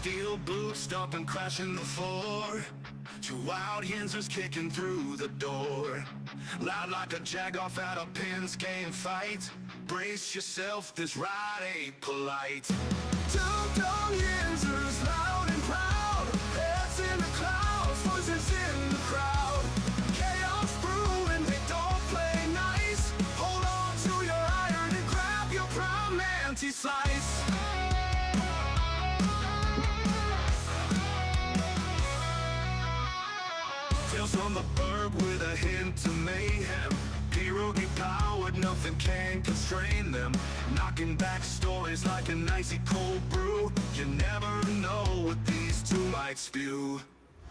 Steel boots stomping, crashing the floor. Two wild Yinzers kicking through the door. Loud like a jag-off at a pins game fight. Brace yourself, this ride ain't polite. Two dumb Yinzers, loud and proud. Heads in the clouds, voices in the crowd. Chaos brewing, they don't play nice. Hold on to your iron and grab your prime anti-slice. Tales from the burg with a hint of mayhem. Pierogi powered, nothing can constrain them. Knocking back stories like an icy cold brew. You never know what these two might spew.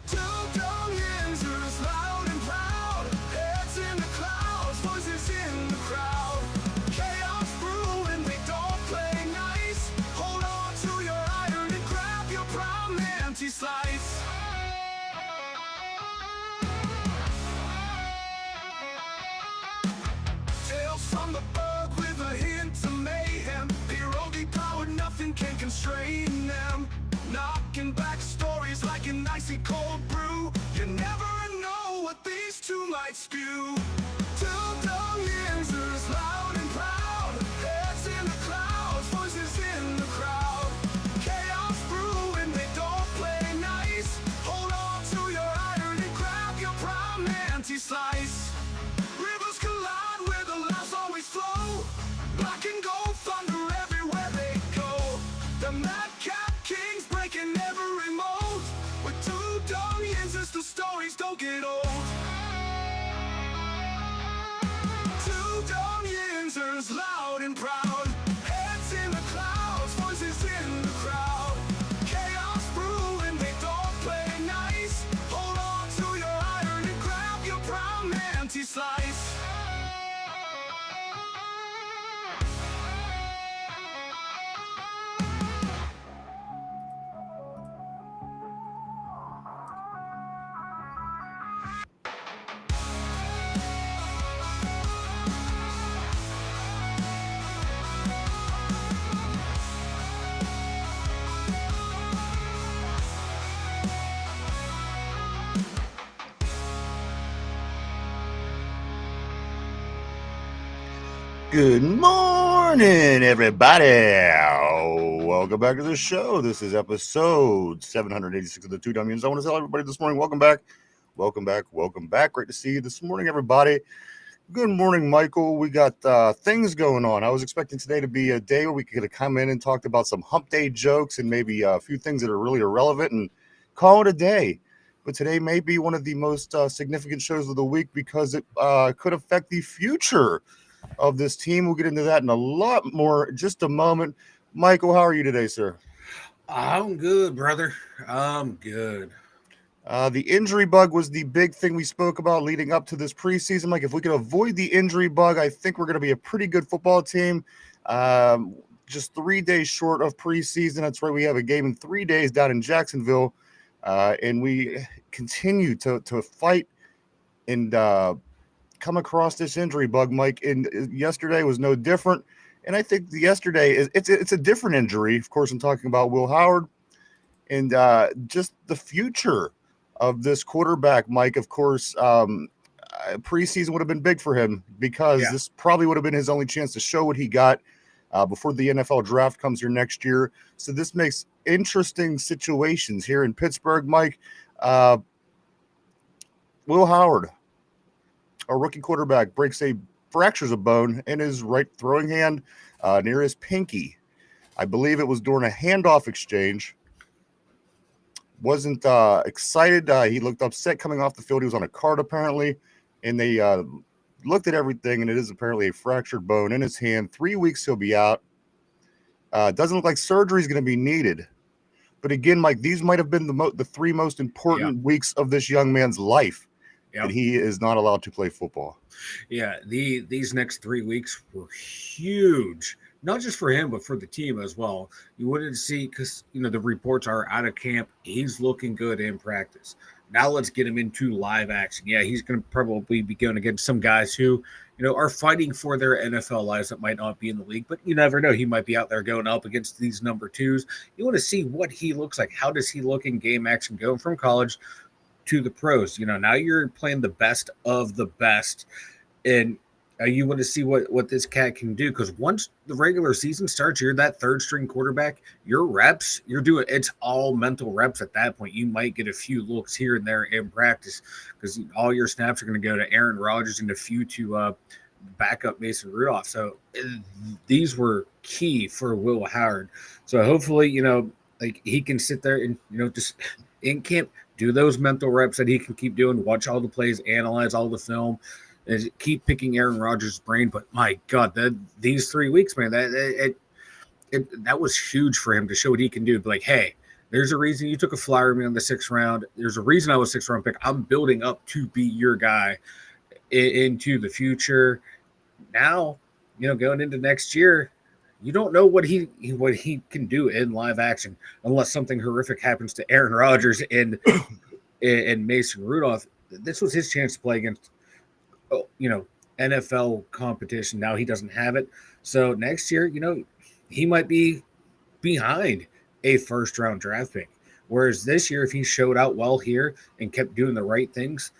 Two dumb Yinzers, loud and proud. Heads in the clouds, voices in the crowd. Chaos brewing, they don't play nice. Hold on to your iron and grab your prime anti-slice. Tales from the burg with a hint of mayhem. Pierogi powered, nothing can constrain them. Knocking back stories like an icy cold brew. You never know what these two might spew. Two dumb Yinzers, loud and proud. Heads in the clouds, voices in the crowd. Chaos brewing, they don't play nice. Hold on to your iron and grab your prime anti-slice. Rivers collide where the laughs always flow. Black and gold thunder everywhere they go. The madcap kings breaking every mold. With two dumb Yinzers, the stories don't get old. Two dumb Yinzers, loud and proud. Heads in the clouds, voices in the crowd. Chaos brewing, they don't play nice. Hold on to your iron and grab your prime anti-slice. Good morning, everybody. Welcome back to the show. This is episode 786 of the Two Dumb Yinzers. I want to tell everybody this morning, welcome back. Welcome back. Welcome back. Great to see you this morning, everybody. Good morning, Michael. We got things going on. I was expecting today to be a day where we could come in and talk about some hump day jokes and maybe a few things that are really irrelevant and call it a day. But today may be one of the most significant shows of the week because it could affect the future of this team. We'll get into that in a lot more in just a moment. Michael, how are you today, sir? I'm good, brother. I'm good. The injury bug was the big thing we spoke about leading up to this preseason. Like, if we could avoid the injury bug, I think we're going to be a pretty good football team. Just 3 days short of preseason. That's right. We have a game in 3 days down in Jacksonville, and we continue to fight and come across this injury bug, Mike. And yesterday was no different. And I think yesterday it's a different injury. Of course, I'm talking about Will Howard and just the future of this quarterback, Mike. Of course, preseason would have been big for him because this probably would have been his only chance to show what he got before the NFL draft comes here next year. So this makes interesting situations here in Pittsburgh, Mike. Will Howard, a rookie quarterback, fractures a bone in his right throwing hand near his pinky. I believe it was during a handoff exchange. Wasn't excited. He looked upset coming off the field. He was on a cart apparently, and they looked at everything, and it is apparently a fractured bone in his hand. 3 weeks he'll be out. Doesn't look like surgery is going to be needed. But again, Mike, these might have been the three most important weeks of this young man's life. And he is not allowed to play football. Yeah, these next 3 weeks were huge, not just for him, but for the team as well. You wanted to see, because, the reports are out of camp. He's looking good in practice. Now let's get him into live action. Yeah, he's going to probably be going against some guys who, are fighting for their NFL lives that might not be in the league, but you never know. He might be out there going up against these number twos. You want to see what he looks like. How does he look in game action going from college to the pros? Now you're playing the best of the best, and you want to see what this cat can do, because once the regular season starts, you're that third string quarterback. Your reps, it's all mental reps at that point. You might get a few looks here and there in practice because all your snaps are going to go to Aaron Rodgers and a few to back up Mason Rudolph. So these were key for Will Howard. So hopefully, like he can sit there and, just in camp, do those mental reps that he can keep doing, watch all the plays, analyze all the film, and keep picking Aaron Rodgers' brain. But my God, these 3 weeks, man, that was huge for him to show what he can do. Be like, hey, there's a reason you took a flyer on me on the 6th round. There's a reason I was 6th round pick. I'm building up to be your guy into the future. Now, going into next year, you don't know what he can do in live action unless something horrific happens to Aaron Rodgers and Mason Rudolph. This was his chance to play against NFL competition. Now he doesn't have it. So next year, he might be behind a 1st round draft pick. Whereas this year, if he showed out well here and kept doing the right things,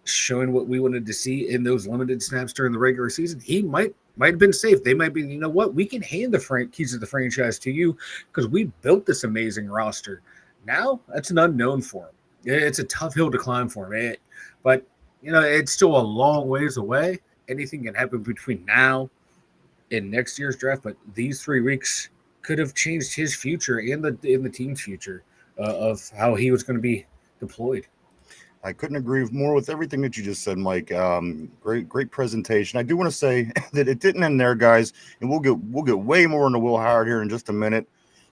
showing what we wanted to see in those limited snaps during the regular season, he might have been safe. They might be, we can hand the keys of the franchise to you because we built this amazing roster. Now that's an unknown for him. It's a tough hill to climb for him. But it's still a long ways away. Anything can happen between now and next year's draft. But these 3 weeks could have changed his future and the team's future of how he was going to be deployed. I couldn't agree more with everything that you just said, Mike. Great presentation. I do want to say that it didn't end there, guys, and we'll get way more into Will Howard here in just a minute.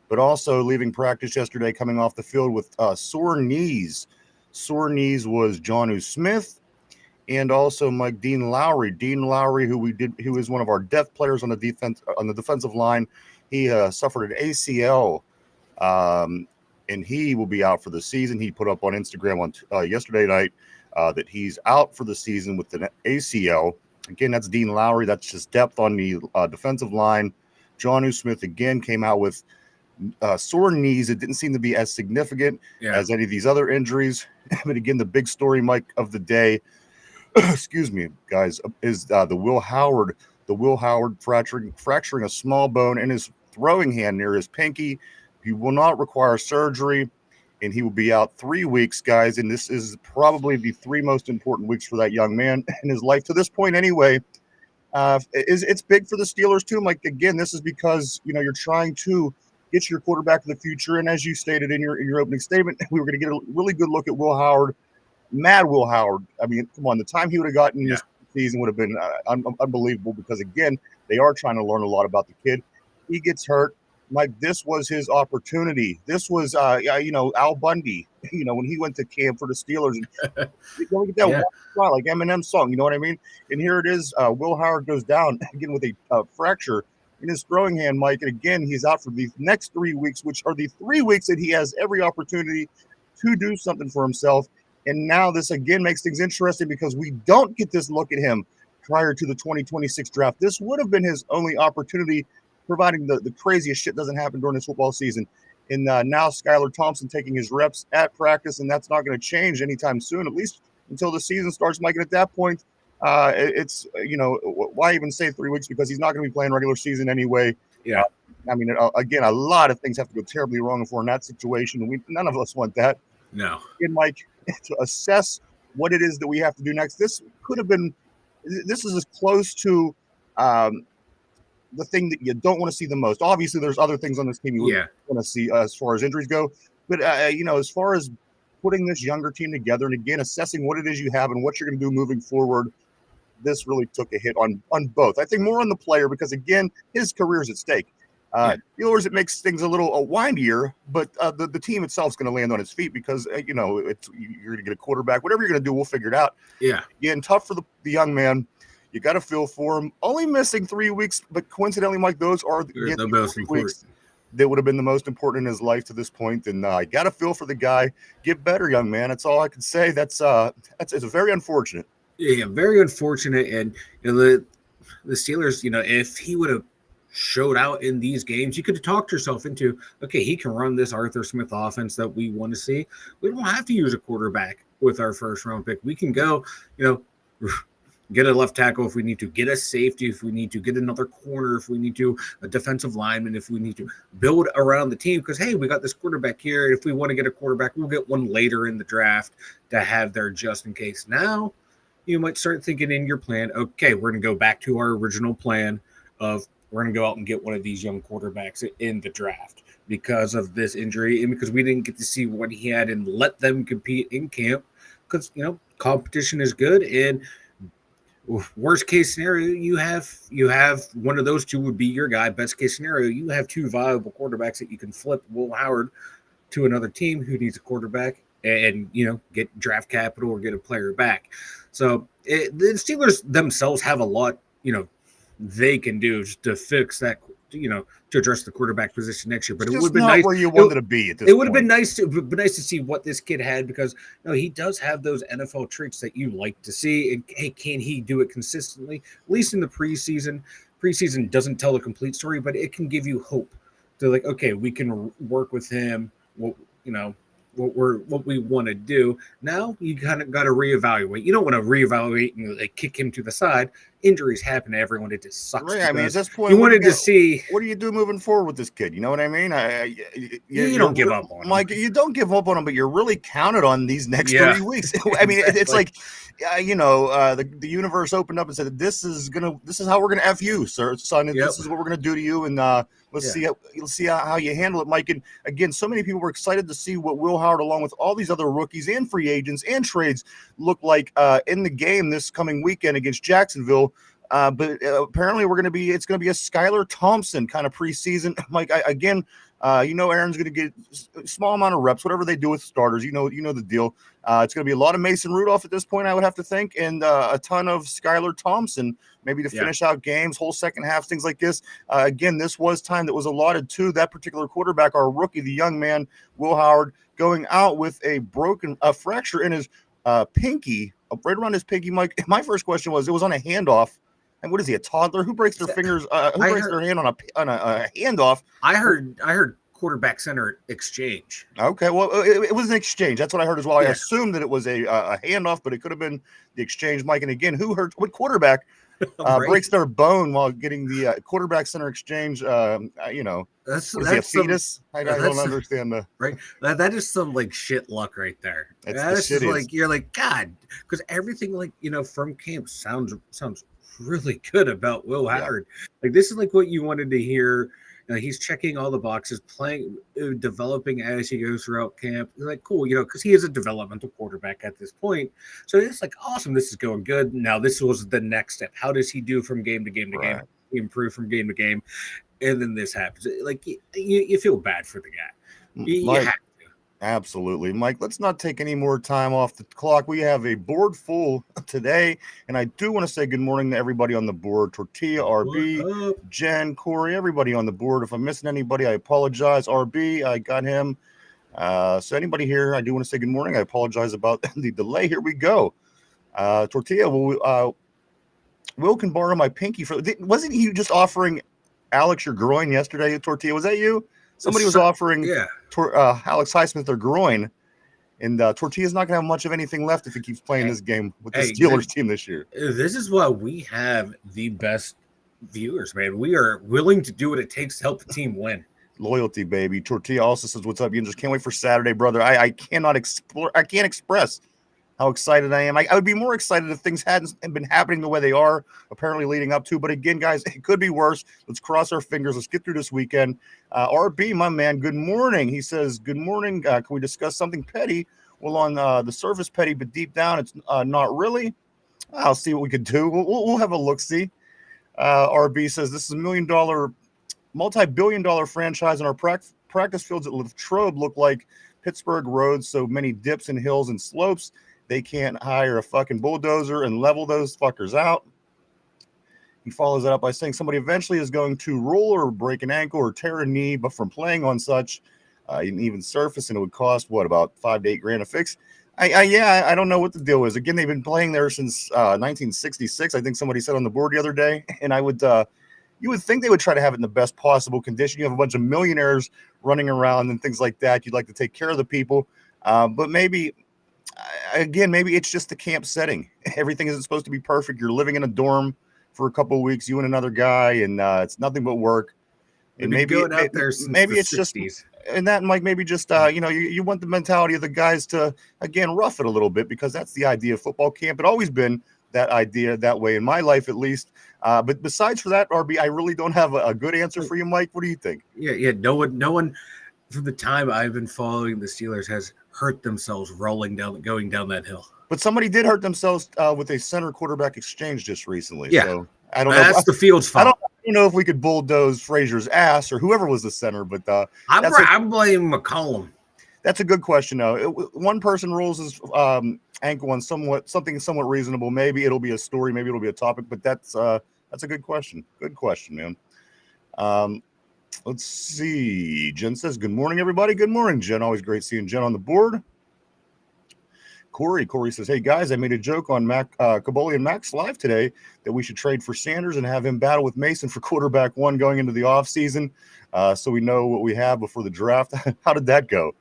But also leaving practice yesterday, coming off the field with sore knees. Sore knees was Jonnu Smith. And also Mike Dean Lowry, who is one of our depth players on the defensive line. He suffered an ACL, and he will be out for the season. He put up on Instagram on yesterday night that he's out for the season with an ACL. Again, that's Dean Lowry. That's just depth on the defensive line. Jonnu Smith again came out with sore knees. It didn't seem to be as significant as any of these other injuries. But again, the big story, Mike, of the day. Excuse me, guys, is the Will Howard fracturing a small bone in his throwing hand near his pinky. He will not require surgery, and he will be out 3 weeks, guys. And this is probably the 3 most important weeks for that young man in his life to this point, anyway. It's big for the Steelers too, Mike. Again, this is because you're trying to get your quarterback of the future, and as you stated in your opening statement, we were going to get a really good look at Will Howard. Mad Will Howard. I mean, come on, the time he would have gotten this season would have been unbelievable because, again, they are trying to learn a lot about the kid. He gets hurt. Mike, this was his opportunity. This was, Al Bundy, when he went to camp for the Steelers. And look at that one, like Eminem's song, you know what I mean? And here it is. Will Howard goes down again with a fracture in his throwing hand, Mike. And again, he's out for the next 3 weeks, which are the 3 weeks that he has every opportunity to do something for himself. And now this again makes things interesting because we don't get this look at him prior to the 2026 draft. This would have been his only opportunity, providing the craziest shit doesn't happen during this football season. And now Skylar Thompson taking his reps at practice, and that's not going to change anytime soon, at least until the season starts, Mike. And at that point, it's, why even say 3 weeks, because he's not going to be playing regular season anyway. Yeah. I mean, again, a lot of things have to go terribly wrong if we're in that situation. And none of us want that. No. And Mike, to assess what it is that we have to do next, this is as close to the thing that you don't want to see the most. Obviously, there's other things on this team you want to see as far as injuries go. But, as far as putting this younger team together and, again, assessing what it is you have and what you're going to do moving forward, this really took a hit on both. I think more on the player because, again, his career is at stake. Steelers, it makes things a little windier, but the team itself is going to land on its feet because, you're going to get a quarterback. Whatever you're going to do, we'll figure it out. Yeah. Again, tough for the young man. You got to feel for him. Only missing 3 weeks, but coincidentally, Mike, those are the most important weeks that would have been the most important in his life to this point. And I got to feel for the guy. Get better, young man. That's all I can say. That's it's very unfortunate. Yeah, very unfortunate. And the Steelers, if he would have showed out in these games, you could have talked yourself into, okay, he can run this Arthur Smith offense that we want to see. We don't have to use a quarterback with our first round pick. We can go, get a left tackle if we need to, get a safety if we need to, get another corner if we need to, a defensive lineman if we need to, build around the team because, hey, we got this quarterback here. If we want to get a quarterback, we'll get one later in the draft to have there just in case. Now you might start thinking in your plan, okay, we're going to go back to our original plan of we're going to go out and get one of these young quarterbacks in the draft because of this injury and because we didn't get to see what he had and let them compete in camp because, competition is good. And worst case scenario, you have one of those two would be your guy. Best case scenario, you have two viable quarterbacks that you can flip Will Howard to another team who needs a quarterback and get draft capital or get a player back. So the Steelers themselves have a lot they can do to fix that to address the quarterback position next year. But it would have been nice where you wanted to be at this It would have point. been nice to see what this kid had because he does have those NFL traits that you like to see. And hey, can he do it consistently? At least in the preseason. Preseason doesn't tell the complete story, but it can give you hope. To like, okay, we can work with him. What we want to do. Now you kind of got to reevaluate. You don't want to reevaluate and kick him to the side. Injuries happen to everyone. It just sucks. Right. I mean, at this point, you wanted to see what do you do moving forward with this kid? You know what I mean? You don't give up on him, Mike. You don't give up on him, but you're really counted on these next 3 weeks. I mean, it's like, the universe opened up and said, "This is how we're gonna f you, sir, son. And This is what we're gonna do to you." And let's see how you handle it, Mike. And again, so many people were excited to see what Will Howard, along with all these other rookies and free agents and trades, look like in the game this coming weekend against Jacksonville. But apparently it's going to be a Skylar Thompson kind of preseason. Mike, Aaron's going to get a small amount of reps, whatever they do with starters. You know the deal. It's going to be a lot of Mason Rudolph at this point, I would have to think, and a ton of Skylar Thompson, maybe to finish out games, whole second half, things like this. Again, this was time that was allotted to that particular quarterback, our rookie, the young man, Will Howard, going out with a fracture in his pinky, right around his pinky. Mike, my first question was, it was on a handoff. And what is he, a toddler? Who breaks their fingers? Their hand on a handoff? I heard quarterback center exchange. Okay, well, it was an exchange. That's what I heard as well. I assumed that it was a handoff, but it could have been the exchange, Mike. And again, what quarterback breaks their bone while getting the quarterback center exchange? That's a fetus. I don't understand the right. That is some shit luck right there. That's just you're like, God, because everything from camp sounds really good about Will Howard. This is what you wanted to hear. He's checking all the boxes, playing, developing as he goes throughout camp. You're like, cool, because he is a developmental quarterback at this point. So it's awesome. This is going good. Now this was the next step. How does he do from game to game to game? Improve from game to game, and then this happens. You feel bad for the guy. You have to. Absolutely. Mike, let's not take any more time off the clock. We have a board full today, and I do want to say good morning to everybody on the board. Tortilla, RB, Jen, Corey, everybody on the board. If I'm missing anybody, I apologize. RB, I got him. So anybody here, I do want to say good morning. I apologize about the delay. Here we go. Tortilla, Will can borrow my pinky. Wasn't he just offering Alex your groin yesterday, Tortilla? Was that you? Somebody was offering Alex Highsmith their groin, and Tortilla's not going to have much of anything left if he keeps playing this game with the Steelers team this year. This is why we have the best viewers, man. We are willing to do what it takes to help the team win. Loyalty, baby. Tortilla also says, "What's up, Yinzers? Can't wait for Saturday, brother. I cannot explore. I can't express how excited I am. I would be more excited if things hadn't been happening the way they are apparently leading up to. But again, guys, it could be worse. Let's cross our fingers. Let's get through this weekend." RB, my man, good morning. He says, "Good morning. Can we discuss something petty?" Well, on the surface, petty, but deep down, it's not really. I'll see what we could do. We'll have a look-see. RB says, "This is $1 million, multi-billion-dollar franchise, and our practice fields at Latrobe look like Pittsburgh roads, so many dips and hills and slopes. They can't hire a fucking bulldozer and level those fuckers out." He follows that up by saying somebody eventually is going to roll or break an ankle or tear a knee, but from playing on such an even surface, and it would cost about $5 to $8 to fix. I don't know what the deal is. Again, they've been playing there since 1966. I think somebody said on the board the other day, and you would think they would try to have it in the best possible condition. You have a bunch of millionaires running around and things like that. You'd like to take care of the people, but maybe it's just the camp setting. Everything isn't supposed to be perfect. You're living in a dorm for a couple of weeks, you and another guy, and it's nothing but work. And maybe it's 60s. Just, and that, Mike, maybe just you want the mentality of the guys to again rough it a little bit, because that's the idea of football camp. It always been that idea that way in my life, at least. But besides for that, RB, I really don't have a good answer for you, Mike. What do you think? Yeah. No one from the time I've been following the Steelers has hurt themselves going down that hill. But somebody did hurt themselves with a center quarterback exchange just recently. Yeah. So I don't know. That's the field's fault. I don't know if we could bulldoze Frazier's ass or whoever was the center, but I'm blaming McCollum. That's a good question, though. One person rolls his ankle on something somewhat reasonable. Maybe it'll be a story. Maybe it'll be a topic. But that's a good question. Good question, man. Let's see. Jen says, good morning, everybody. Good morning, Jen. Always great seeing Jen on the board. Corey says, hey, guys, I made a joke on Caboli and Max Live today that we should trade for Sanders and have him battle with Mason for quarterback one going into the offseason, so we know what we have before the draft. How did that go?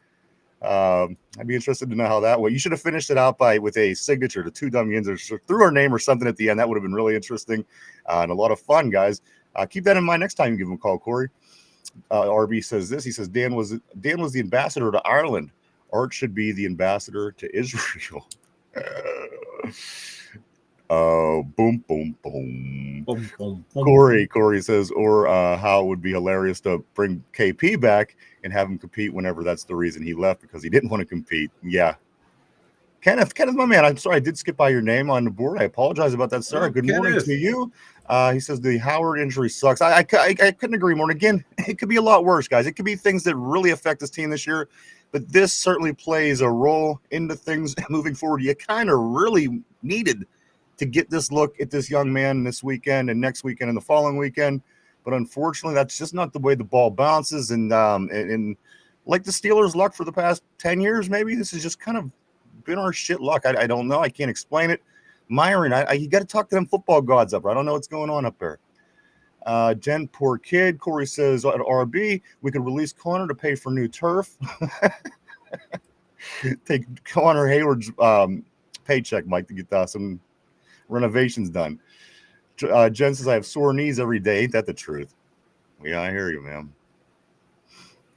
I'd be interested to know how that went. You should have finished it out with a signature to Two Dumb Yinzers through our name or something at the end. That would have been really interesting and a lot of fun, guys. Keep that in mind next time you give him a call, Corey. RB says this. He says, Dan was the ambassador to Ireland. Art should be the ambassador to Israel. Boom, boom, boom. Boom, boom, boom. Corey says, or how it would be hilarious to bring KP back and have him compete whenever that's the reason he left, because he didn't want to compete. Yeah. Kenneth, my man, I'm sorry I did skip by your name on the board. I apologize about that, sir. Good morning to you. He says the Howard injury sucks. I couldn't agree more. And again, it could be a lot worse, guys. It could be things that really affect this team this year. But this certainly plays a role into things moving forward. You kind of really needed to get this look at this young man this weekend and next weekend and the following weekend. But unfortunately, that's just not the way the ball bounces. And like the Steelers' luck for the past 10 years, maybe this has just kind of been our shit luck. I don't know. I can't explain it. Myron, you got to talk to them football gods up. I don't know what's going on up there. Jen, poor kid. Corey says at RB, we could release Connor to pay for new turf. Take Connor Hayward's paycheck, Mike, to get some renovations done. Jen says, I have sore knees every day. Ain't that the truth? Yeah, I hear you, man.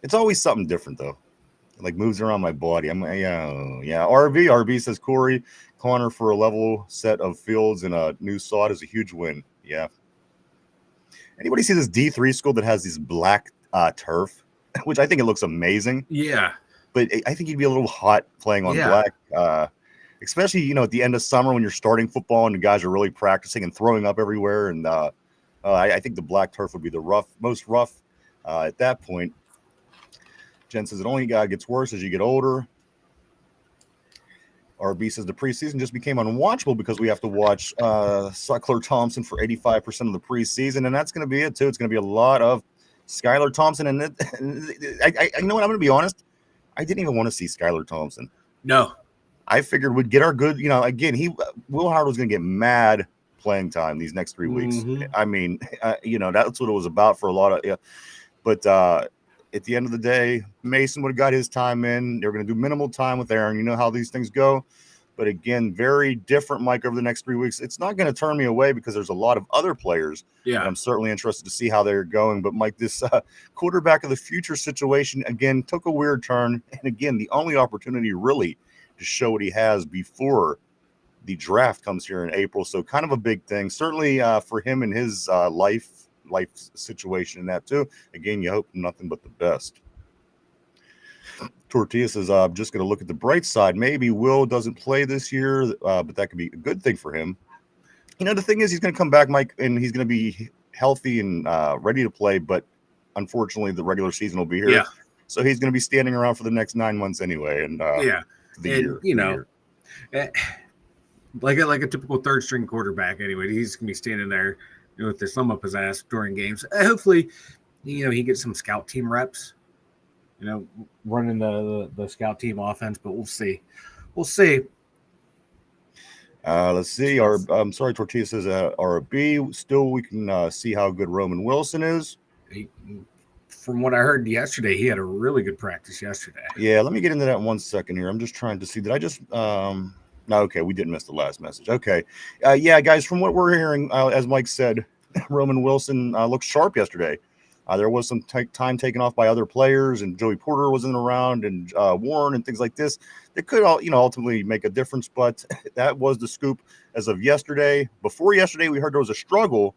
It's always something different, though. It like moves around my body. RB says, Corey, Connor for a level set of fields and a new sod is a huge win. Yeah. Anybody see this D3 school that has this black turf, which I think it looks amazing. Yeah. But I think you'd be a little hot playing on black, especially, at the end of summer when you're starting football and the guys are really practicing and throwing up everywhere. And I think the black turf would be the most rough at that point. Jen says it only gets worse as you get older. RB says the preseason just became unwatchable because we have to watch Skylar Thompson for 85% of the preseason, and that's going to be it too. It's going to be a lot of Skylar Thompson, and I know what, I'm going to be honest. I didn't even want to see Skylar Thompson. No, I figured we'd get our good. Again, Will Howard was going to get mad playing time these next 3 weeks. Mm-hmm. I mean, that's what it was about for a lot of. Yeah. But at the end of the day, Mason would have got his time in. They're going to do minimal time with Aaron. You know how these things go. But again, very different, Mike, over the next 3 weeks. It's not going to turn me away because there's a lot of other players. Yeah. And I'm certainly interested to see how they're going. But, Mike, this quarterback of the future situation, again, took a weird turn. And, again, the only opportunity really to show what he has before the draft comes here in April. So kind of a big thing. Certainly for him and his life situation and that too. Again, you hope nothing but the best. Tortilla says, I'm just going to look at the bright side. Maybe Will doesn't play this year, but that could be a good thing for him. The thing is, he's going to come back, Mike, and he's going to be healthy and ready to play. But unfortunately, the regular season will be here. Yeah. So he's going to be standing around for the next 9 months anyway. And year. Like a typical third string quarterback anyway. He's going to be standing there with the thumb up his ass during games. Hopefully, he gets some scout team reps. Running the scout team offense, but we'll see. We'll see. Let's see. I'm sorry, Tortilla says RB. Still, we can see how good Roman Wilson is. From what I heard yesterday, he had a really good practice yesterday. Yeah, let me get into that in 1 second here. I'm just trying to see. Did I just no, okay, we didn't miss the last message. Okay. Yeah, guys, from what we're hearing, as Mike said, Roman Wilson looked sharp yesterday. There was some time taken off by other players, and Joey Porter wasn't around, and Warren and things like this. That could ultimately make a difference, but that was the scoop as of yesterday. Before yesterday, we heard there was a struggle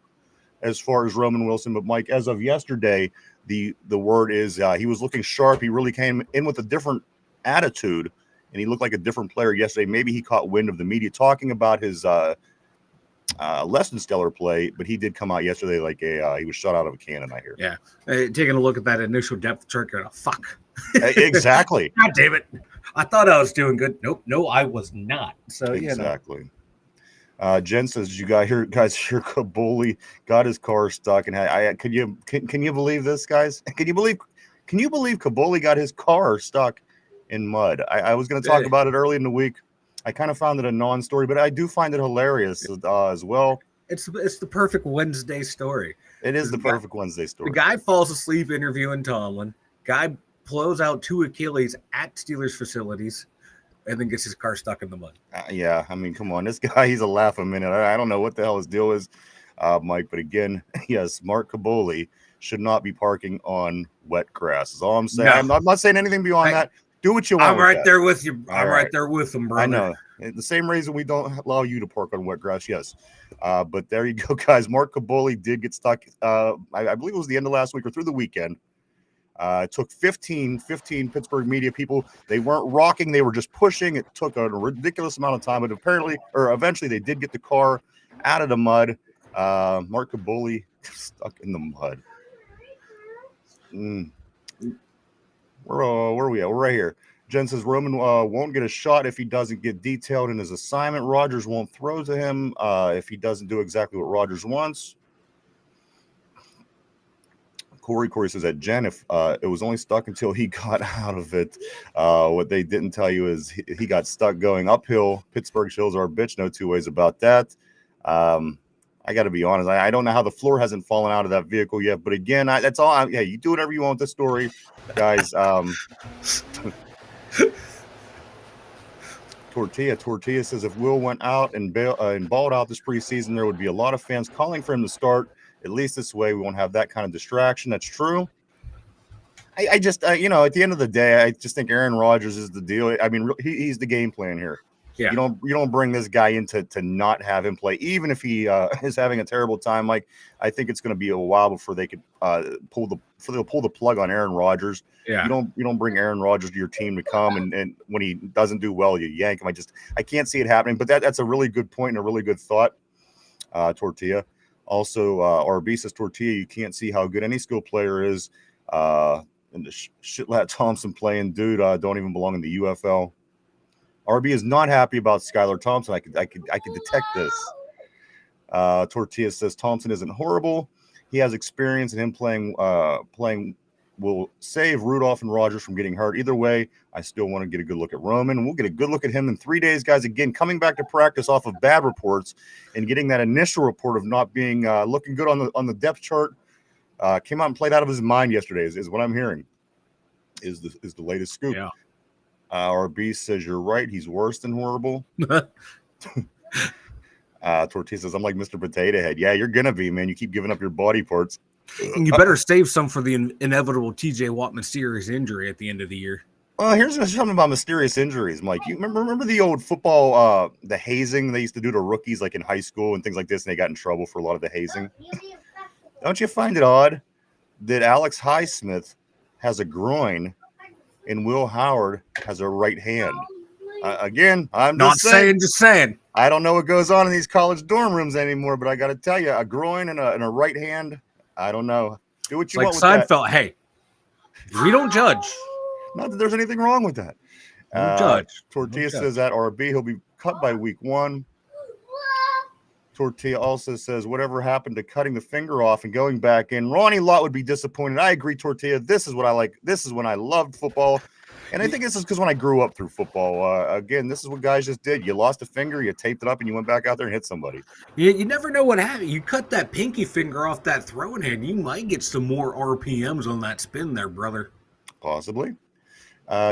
as far as Roman Wilson, but Mike, as of yesterday, the word is he was looking sharp. He really came in with a different attitude, and he looked like a different player yesterday. Maybe he caught wind of the media talking about his less than stellar play, but he did come out yesterday like he was shot out of a cannon, I hear. Yeah. Taking a look at that initial depth chart, fuck. Exactly. God damn it. I thought I was doing good. Nope. No, I was not. So, exactly. Jen says, "Did you guys hear Kabuli got his car stuck?" And can you believe this, guys? Can you believe Kabuli got his car stuck in mud? I was going to talk about it early in the week. I kind of found it a non-story, but I do find it hilarious as well. It's the perfect Wednesday story. It is the perfect Wednesday story. The guy falls asleep interviewing Tomlin. Guy blows out 2 Achilles at Steelers facilities, and then gets his car stuck in the mud. Yeah, I mean, come on. This guy, he's a laugh a minute. I don't know what the hell his deal is, Mike. But again, yes, Mark Kaboli should not be parking on wet grass. Is all I'm saying. No. I'm not saying anything beyond that. Do what you want. I'm right there with you. I'm right there with him, brother. I know. The same reason we don't allow you to park on wet grass, yes. But there you go, guys. Mark Kaboli did get stuck. I believe it was the end of last week or through the weekend. It took 15 Pittsburgh media people. They weren't rocking. They were just pushing. It took a ridiculous amount of time, but eventually they did get the car out of the mud. Mark Kaboli stuck in the mud. Where are we at? We're right here. Jen says Roman won't get a shot if he doesn't get detailed in his assignment. Rodgers won't throw to him if he doesn't do exactly what Rodgers wants. Corey says that Jen, if it was only stuck until he got out of it. What they didn't tell you is he got stuck going uphill. Pittsburgh hills are a bitch. No two ways about that. I got to be honest. I don't know how the floor hasn't fallen out of that vehicle yet. But again, that's all. Yeah, you do whatever you want with this story, guys. Tortilla says if Will went out and balled out this preseason, there would be a lot of fans calling for him to start. At least this way, we won't have that kind of distraction. That's true. I just, at the end of the day, I just think Aaron Rodgers is the deal. I mean, he's the game plan here. Yeah. You don't bring this guy in to not have him play, even if he is having a terrible time. Like, I think it's going to be a while before they could pull the plug on Aaron Rodgers. Yeah. You don't bring Aaron Rodgers to your team to come and when he doesn't do well, you yank him. I can't see it happening. But that's a really good point and a really good thought, Tortilla. Also, RB says Tortilla, you can't see how good any skill player is. And the Shitlap Thompson playing dude don't even belong in the UFL. RB is not happy about Skylar Thompson. I could detect this. Tortilla says Thompson isn't horrible. He has experience, and him playing will save Rudolph and Rodgers from getting hurt. Either way, I still want to get a good look at Roman, and we'll get a good look at him in 3 days, guys. Again, coming back to practice off of bad reports and getting that initial report of not being looking good on the depth chart. Came out and played out of his mind yesterday. Is what I'm hearing. Is the latest scoop. Yeah. RB says you're right. He's worse than horrible. Tortilla says I'm like Mr. Potato Head. Yeah, you're gonna be, man. You keep giving up your body parts. And you better save some for the inevitable TJ Watt mysterious injury at the end of the year. Here's something about mysterious injuries, Mike. You remember the old football, the hazing they used to do to rookies, like in high school and things like this, and they got in trouble for a lot of the hazing. Don't you find it odd that Alex Highsmith has a groin and Will Howard has a right hand? Again, I'm just saying. I don't know what goes on in these college dorm rooms anymore, but I got to tell you, a groin and a right hand, I don't know. Do what you want with Seinfeld. that. Hey, we don't judge. Not that there's anything wrong with that. Don't judge. Tortilla says at RB he'll be cut by week 1. Tortilla also says, whatever happened to cutting the finger off and going back in? Ronnie Lott would be disappointed. I agree, Tortilla. This is what I like. This is when I loved football. And I think this is because when I grew up through football, again, this is what guys just did. You lost a finger, you taped it up, and you went back out there and hit somebody. You never know what happened. You cut that pinky finger off that throwing hand, you might get some more RPMs on that spin there, brother. Possibly.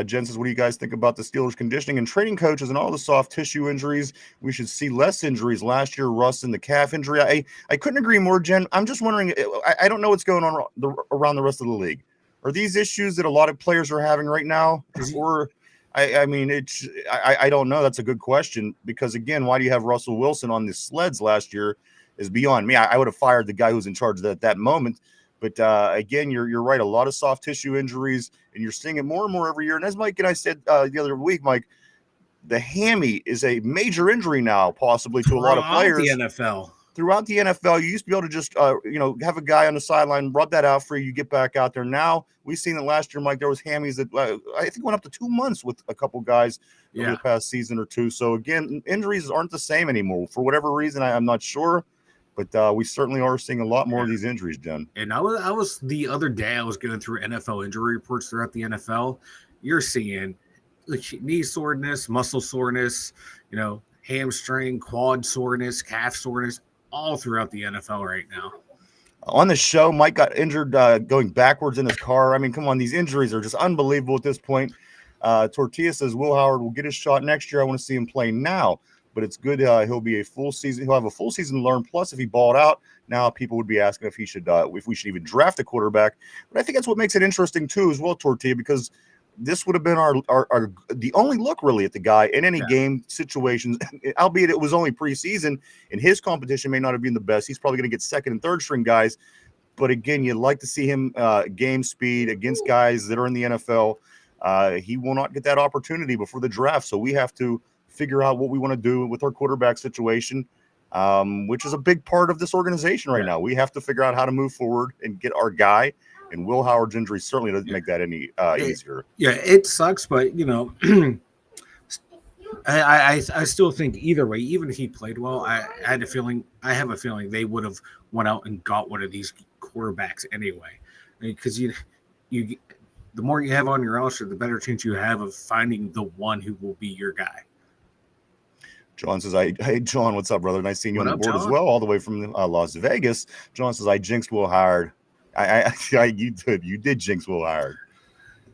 Jen says, what do you guys think about the Steelers conditioning and training coaches and all the soft tissue injuries? We should see less injuries. Last year, Russ and the calf injury. I couldn't agree more, Jen. I'm just wondering, I don't know what's going on around the rest of the league. Are these issues that a lot of players are having right now? Or, I mean, I don't know. That's a good question because, again, why do you have Russell Wilson on the sleds last year is beyond me. I would have fired the guy who was in charge at that moment. But again, you're right. A lot of soft tissue injuries, and you're seeing it more and more every year. And as Mike and I said the other week, Mike, the hammy is a major injury now, possibly to a lot of players. Throughout the NFL, you used to be able to just have a guy on the sideline rub that out for you. You get back out there. Now we've seen it last year, Mike. There was hammies that I think went up to 2 months with a couple guys over the past season or two. So again, injuries aren't the same anymore for whatever reason. I'm not sure. But we certainly are seeing a lot more of these injuries, Jen. And I was the other day, I was going through NFL injury reports throughout the NFL. You're seeing knee soreness, muscle soreness, hamstring, quad soreness, calf soreness, all throughout the NFL right now. On the show, Mike got injured going backwards in his car. I mean, come on, these injuries are just unbelievable at this point. Tortilla says Will Howard will get his shot next year. I want to see him play now. But it's good. He'll be a full season. He'll have a full season to learn. Plus, if he balled out, now people would be asking if we should even draft a quarterback. But I think that's what makes it interesting too, as well, Tortilla, because this would have been our the only look really at the guy in any game situations. Albeit it was only preseason, and his competition may not have been the best. He's probably going to get second and third string guys. But again, you'd like to see him game speed against guys that are in the NFL. He will not get that opportunity before the draft, so we have to figure out what we want to do with our quarterback situation, which is a big part of this organization right now. We have to figure out how to move forward and get our guy. And Will Howard's injury certainly doesn't make that any easier. Yeah, it sucks, but I still think either way, even if he played well, I have a feeling they would have went out and got one of these quarterbacks anyway, because you the more you have on your roster, the better chance you have of finding the one who will be your guy. John says, hey, John, what's up, brother? Nice seeing you on the board as well, all the way from Las Vegas. John says, I jinxed Will Howard. You did jinx Will Howard.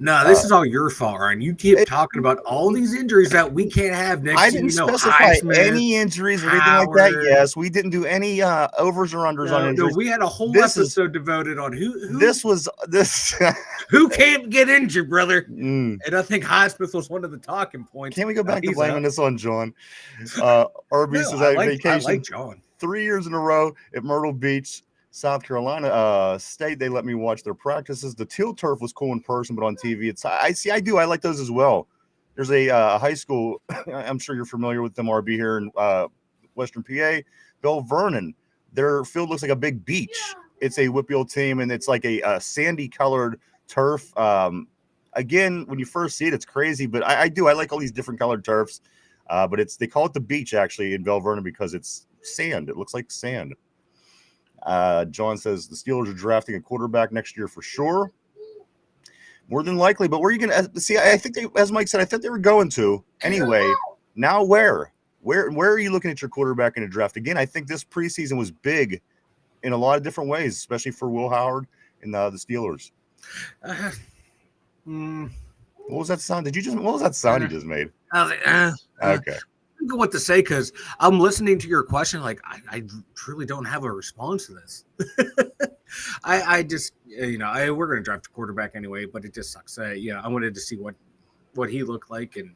No, this is all your fault, Ryan. You keep talking about all these injuries that we can't have next year. I didn't specify any injuries or anything like that. Yes, we didn't do any overs or unders on injuries. No, we had a whole episode devoted on who. This who can't get injured, brother. And I think Highsmith was one of the talking points. Can't we go back to blaming this on John? RB says, I vacation. I like John. 3 years in a row at Myrtle Beach, South Carolina State. They let me watch their practices. The teal turf was cool in person, but on TV, I like those as well. There's a high school. I'm sure you're familiar with them, RB, here in Western PA, Bell Vernon. Their field looks like a big beach. It's a Whitfield team, and it's like a sandy colored turf. Again, when you first see it, it's crazy, but I like all these different colored turfs. But they call it the beach actually in Bell Vernon because it's sand. It looks like sand. John says the Steelers are drafting a quarterback next year for sure. More than likely, but where are you going to see? I think as Mike said, I thought they were going to anyway. Now where are you looking at your quarterback in a draft? Again, I think this preseason was big in a lot of different ways, especially for Will Howard and the Steelers. What was that sound? What was that sound you just made? I was like, okay. I don't know what to say because I'm listening to your question. Like, I truly don't have a response to this. I just, we're going to draft a quarterback anyway, but it just sucks. I wanted to see what he looked like. And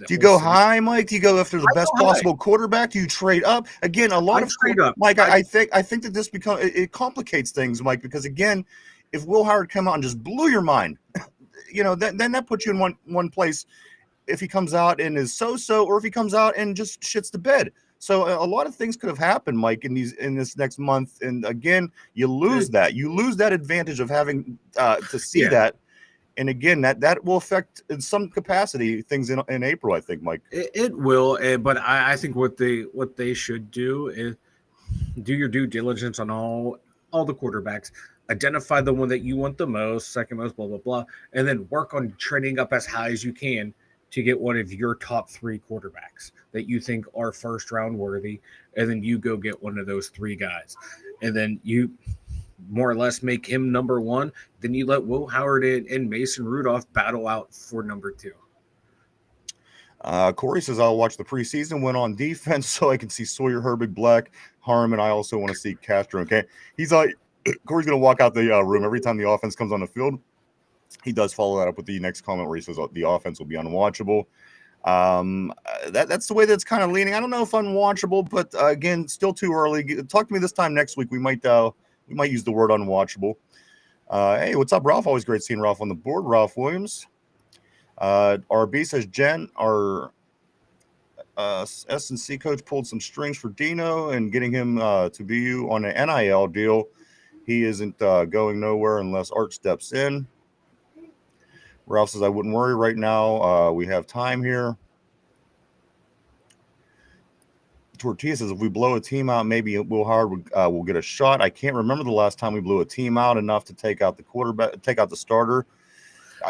do you go high, Mike? Do you go after the best possible quarterback? Do you trade up? Again, a lot of trade up. Mike, I think that this it complicates things, Mike, because again, if Will Howard come out and just blew your mind, then that puts you in one place. If he comes out and is so, or if he comes out and just shits the bed. So a lot of things could have happened, Mike, in this next month. And again, you lose that. You lose that advantage of having to see that. And again, that will affect in some capacity things in April, I think, Mike. It will, but I think what they should do is do your due diligence on all the quarterbacks. Identify the one that you want the most, second most, blah blah blah, and then work on trading up as high as you can to get one of your top 3 quarterbacks that you think are first round worthy, and then you go get one of those 3 guys, and then you more or less make him number 1. Then you let Will Howard and Mason Rudolph battle out for number 2. Corey says, I'll watch the preseason when on defense so I can see Sawyer, Herbig, Black, Harmon. I also want to see Castro. Okay. He's like, Corey's going to walk out the room every time the offense comes on the field. He does follow that up with the next comment where he says the offense will be unwatchable. That's the way that's kind of leaning. I don't know if unwatchable, but again, still too early. Talk to me this time next week. We might use the word unwatchable. Hey, what's up, Ralph? Always great seeing Ralph on the board. Ralph Williams. RB says Jen, our S&C coach pulled some strings for Dino and getting him to BU on an NIL deal. He isn't going nowhere unless Art steps in. Ralph says, I wouldn't worry right now. We have time here. Tortilla says, if we blow a team out, maybe Will Howard will get a shot. I can't remember the last time we blew a team out enough to take out the quarterback, take out the starter.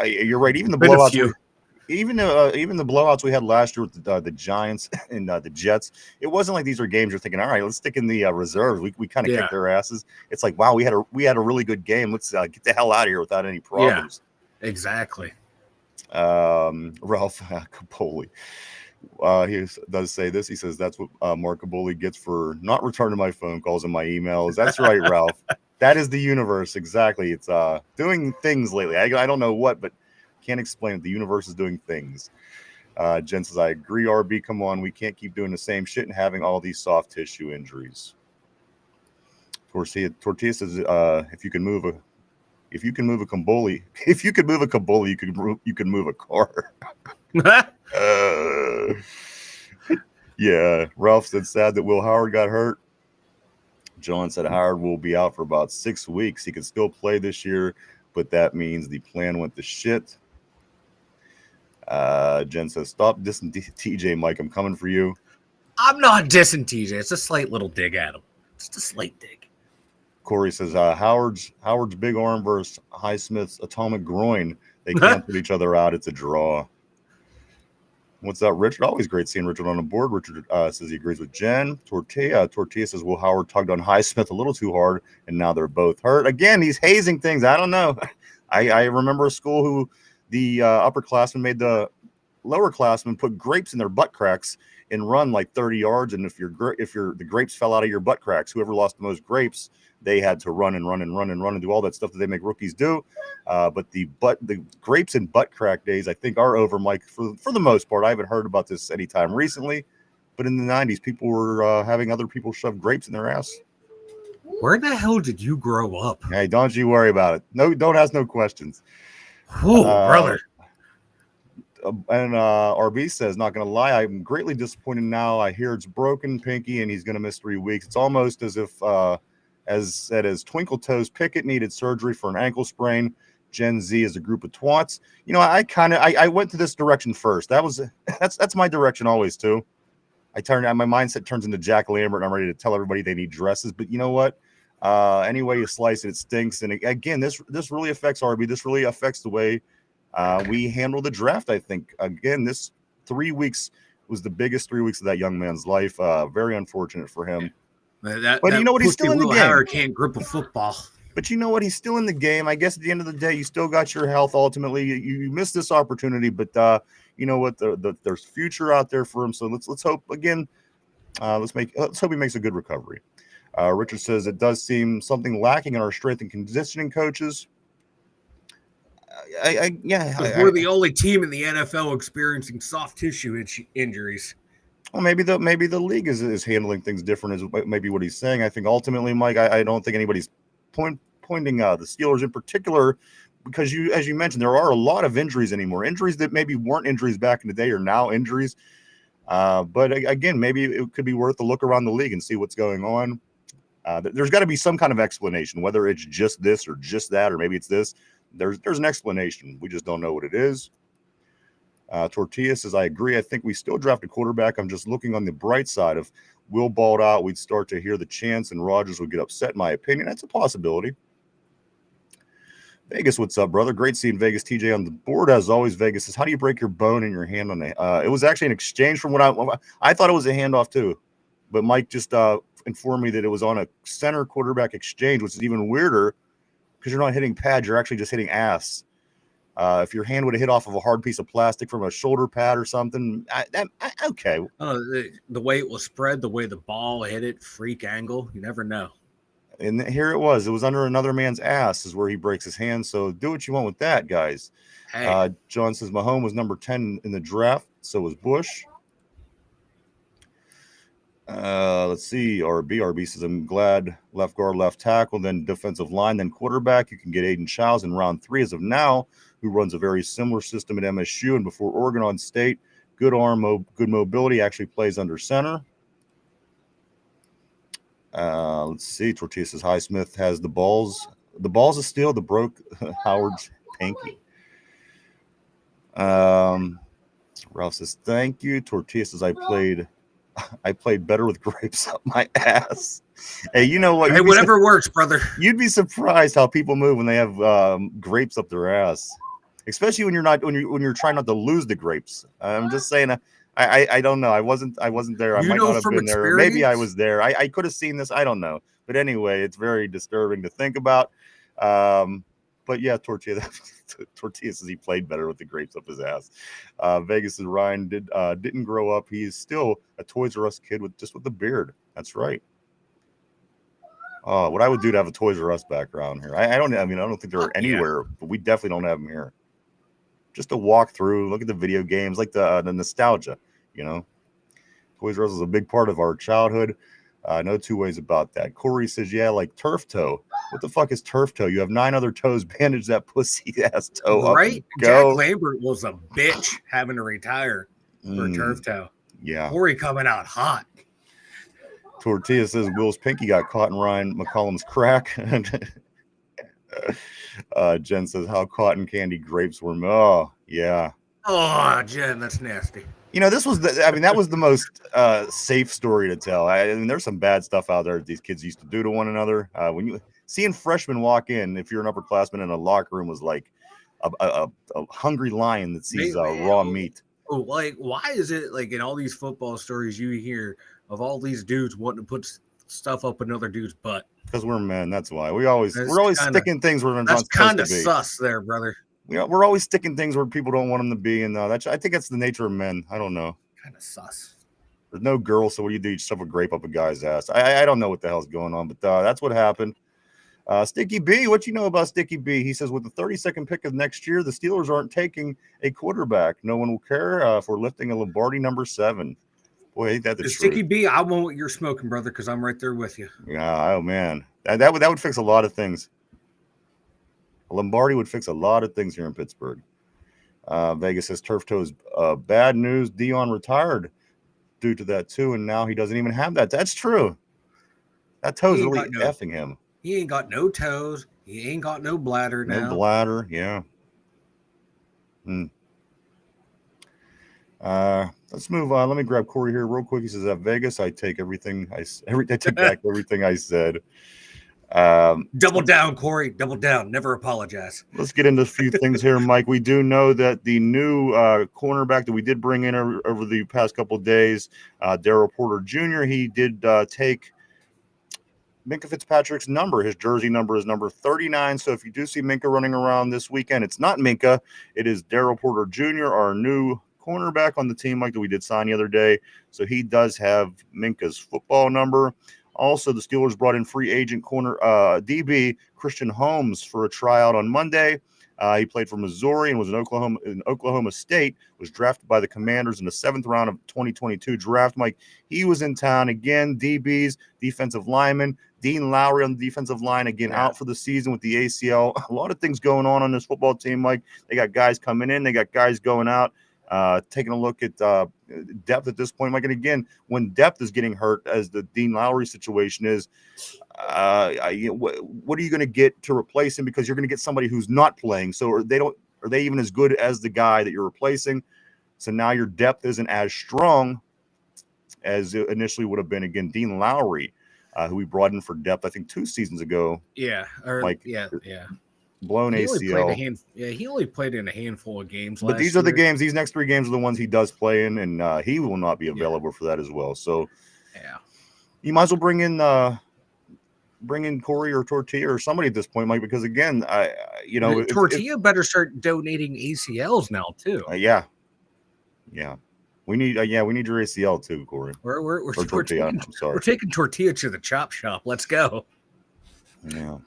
You're right. Even the blowouts, even the blowouts we had last year with the Giants and the Jets, it wasn't like these are games you're thinking, all right, let's stick in the reserves. We kind of kicked their asses. It's like, wow, we had a really good game. Let's get the hell out of here without any problems. Yeah, exactly. Ralph Capoli. He does say this. He says that's what Mark Caboli gets for not returning my phone calls and my emails. That's right, Ralph. That is the universe. Exactly. It's doing things lately. I don't know what, but can't explain it. The universe is doing things. Jen says, I agree, RB. Come on. We can't keep doing the same shit and having all these soft tissue injuries. Tortilla says, if you can move a Caboli, you can move a car. Yeah, Ralph said sad that Will Howard got hurt. John said Howard will be out for about 6 weeks. He could still play this year, but that means the plan went to shit. Jen says, stop dissing TJ, Mike. I'm coming for you. I'm not dissing TJ. It's a slight little dig at him. Just a slight dig. Corey says, Howard's big arm versus Highsmith's atomic groin. They can't put each other out. It's a draw. What's up, Richard? Always great seeing Richard on the board. Richard says he agrees with Jen. Tortilla says, well, Howard tugged on Highsmith a little too hard, and now they're both hurt. Again, he's hazing things. I don't know. I remember a school who the upperclassmen made the lowerclassmen put grapes in their butt cracks and run like 30 yards. And if the grapes fell out of your butt cracks, whoever lost the most grapes, they had to run and do all that stuff that they make rookies do. But the grapes and butt crack days, I think, are over, Mike, for the most part. I haven't heard about this anytime recently, but in the 90s, people were having other people shove grapes in their ass. Where the hell did you grow up? Hey, don't you worry about it. No, don't ask no questions. Oh, brother. And RB says, not going to lie, I'm greatly disappointed now. I hear it's broken, Pinky, and he's going to miss 3 weeks. It's almost as if as Twinkle Toes Pickett needed surgery for an ankle sprain. Gen Z is a group of twats. You know, I went to this direction first. That's my direction always too. My mindset turns into Jack Lambert, and I'm ready to tell everybody they need dresses. But you know what? Any way you slice it, it stinks. And again, this really affects RB. This really affects the way we handle the draft. I think again, this 3 weeks was the biggest 3 weeks of that young man's life. Very unfortunate for him. But you know what? He's still in the game. Howard can't grip a football. But you know what? He's still in the game. I guess at the end of the day, you still got your health. Ultimately, you missed this opportunity, but you know what? There's future out there for him. So let's hope again. Let's hope he makes a good recovery. Richard says it does seem something lacking in our strength and conditioning coaches. We're the only team in the NFL experiencing soft tissue injuries. Well, maybe the league is handling things different, is maybe what he's saying. I think ultimately, Mike, I don't think anybody's pointing the Steelers in particular, because as you mentioned, there are a lot of injuries anymore. Injuries that maybe weren't injuries back in the day are now injuries. But again, maybe it could be worth a look around the league and see what's going on. There's got to be some kind of explanation, whether it's just this or just that, or maybe it's this. There's an explanation. We just don't know what it is. Tortilla says, I agree. I think we still draft a quarterback. I'm just looking on the bright side. If Will balled out, we'd start to hear the chants and Rodgers would get upset, in my opinion. That's a possibility. Vegas, what's up, brother? Great seeing Vegas. TJ on the board as always. Vegas says, how do you break your bone in your hand on it? It was actually an exchange from what I thought it was a handoff too, but Mike just informed me that it was on a center quarterback exchange, which is even weirder because you're not hitting pads, you're actually just hitting ass. If your hand would have hit off of a hard piece of plastic from a shoulder pad or something, okay. The way it was spread, the way the ball hit it, freak angle, you never know. And here it was under another man's ass is where he breaks his hand. So do what you want with that, guys. Hey. John says Mahomes was number 10 in the draft. So was Bush. Let's see. RB says, I'm glad left guard, left tackle, then defensive line, then quarterback. You can get Aiden Childs in round 3 as of now, who runs a very similar system at MSU and before Oregon on State. Good arm, good mobility, actually plays under center. Let's see. Tortilla says Highsmith has the balls. The balls of steel that broke Howard's pinky. Ralph says thank you. Tortilla says I played better with grapes up my ass. Hey, you know what? Hey, whatever works, brother. You'd be surprised how people move when they have grapes up their ass, especially when you're trying not to lose the grapes. I'm just saying. I don't know. I wasn't there. I might not have been there. Maybe I was there. I could have seen this. I don't know. But anyway, it's very disturbing to think about. But yeah, Tortilla says he played better with the grapes up his ass. Vegas and Ryan didn't grow up. He's still a Toys R Us kid with the beard. That's right. What I would do to have a Toys R Us background here. I don't think they're anywhere, but we definitely don't have them here. Just to walk through, look at the video games, like the nostalgia, you know. Toys R Us was a big part of our childhood. No two ways about that. Corey says, yeah, like turf toe. What the fuck is turf toe? You have 9 other toes. Bandage that pussy ass toe right? Up go. Jack Lambert was a bitch having to retire for turf toe. Yeah. Corey coming out hot. Tortilla says Will's pinky got caught in Ryan McCollum's crack. Jen says how cotton candy grapes were. Oh, yeah. Oh, Jen, that's nasty. You know, that was the most safe story to tell. I mean, there's some bad stuff out there that these kids used to do to one another. When you seeing freshmen walk in, if you're an upperclassman in a locker room, was like a hungry lion that sees raw meat. Like, why is it like in all these football stories you hear of all these dudes wanting to put stuff up another dude's butt? Because we're men. That's why we're always sticking things where they're not supposed to be. That's kind of sus, there, brother. We're always sticking things where people don't want them to be, and I think that's the nature of men. I don't know. Kind of sus. There's no girl, so what do? You shove a grape up a guy's ass. I don't know what the hell's going on, but that's what happened. Sticky B, what you know about Sticky B? He says with the 32nd pick of next year, the Steelers aren't taking a quarterback. No one will care for lifting a Lombardi number 7. Boy, ain't that the truth. Sticky B, I want what you're smoking, brother, because I'm right there with you. Yeah, oh man, that would fix a lot of things. Lombardi would fix a lot of things here in Pittsburgh. Vegas says turf toe is bad news. Dion retired due to that too, and now he doesn't even have that. That's true. That toe's really effing him. He ain't got no toes. He ain't got no bladder now. No bladder, yeah. Let's move on. Let me grab Corey here real quick. He says, at Vegas, I take everything I take back everything I said. Double down, Corey. Double down. Never apologize. Let's get into a few things here, Mike. We do know that the new cornerback that we did bring in over the past couple of days, Darryl Porter Jr., he did take Minkah Fitzpatrick's number. His jersey number is number 39. So if you do see Minkah running around this weekend, it's not Minkah. It is Darryl Porter Jr., our new cornerback on the team, Mike, that we did sign the other day. So he does have Minkah's football number. Also, the Steelers brought in free agent corner DB Christian Holmes for a tryout on Monday. He played for Missouri and was in Oklahoma State, was drafted by the Commanders in the 7th round of 2022 draft. Mike, he was in town again. DBs, defensive lineman, Dean Lowry on the defensive line, again, out for the season with the ACL. A lot of things going on this football team, Mike. They got guys coming in. They got guys going out. Taking a look at depth at this point, Mike, and again, when depth is getting hurt, as the Dean Lowry situation is, what are you going to get to replace him? Because you're going to get somebody who's not playing. So are they even as good as the guy that you're replacing? So now your depth isn't as strong as it initially would have been. Again, Dean Lowry, who we brought in for depth, I think 2 seasons ago. Yeah, Blown He only played ACL. he only played in a handful of games. But these are the games. These next 3 games are the ones he does play in, and he will not be available for that as well. So you might as well bring in Corey or Tortilla or somebody at this point, Mike, because again, Tortilla better start donating ACLs now too. Yeah. We need your ACL too, Corey. We're Tortilla. I'm sorry. We're taking Tortilla to the chop shop. Let's go. Yeah.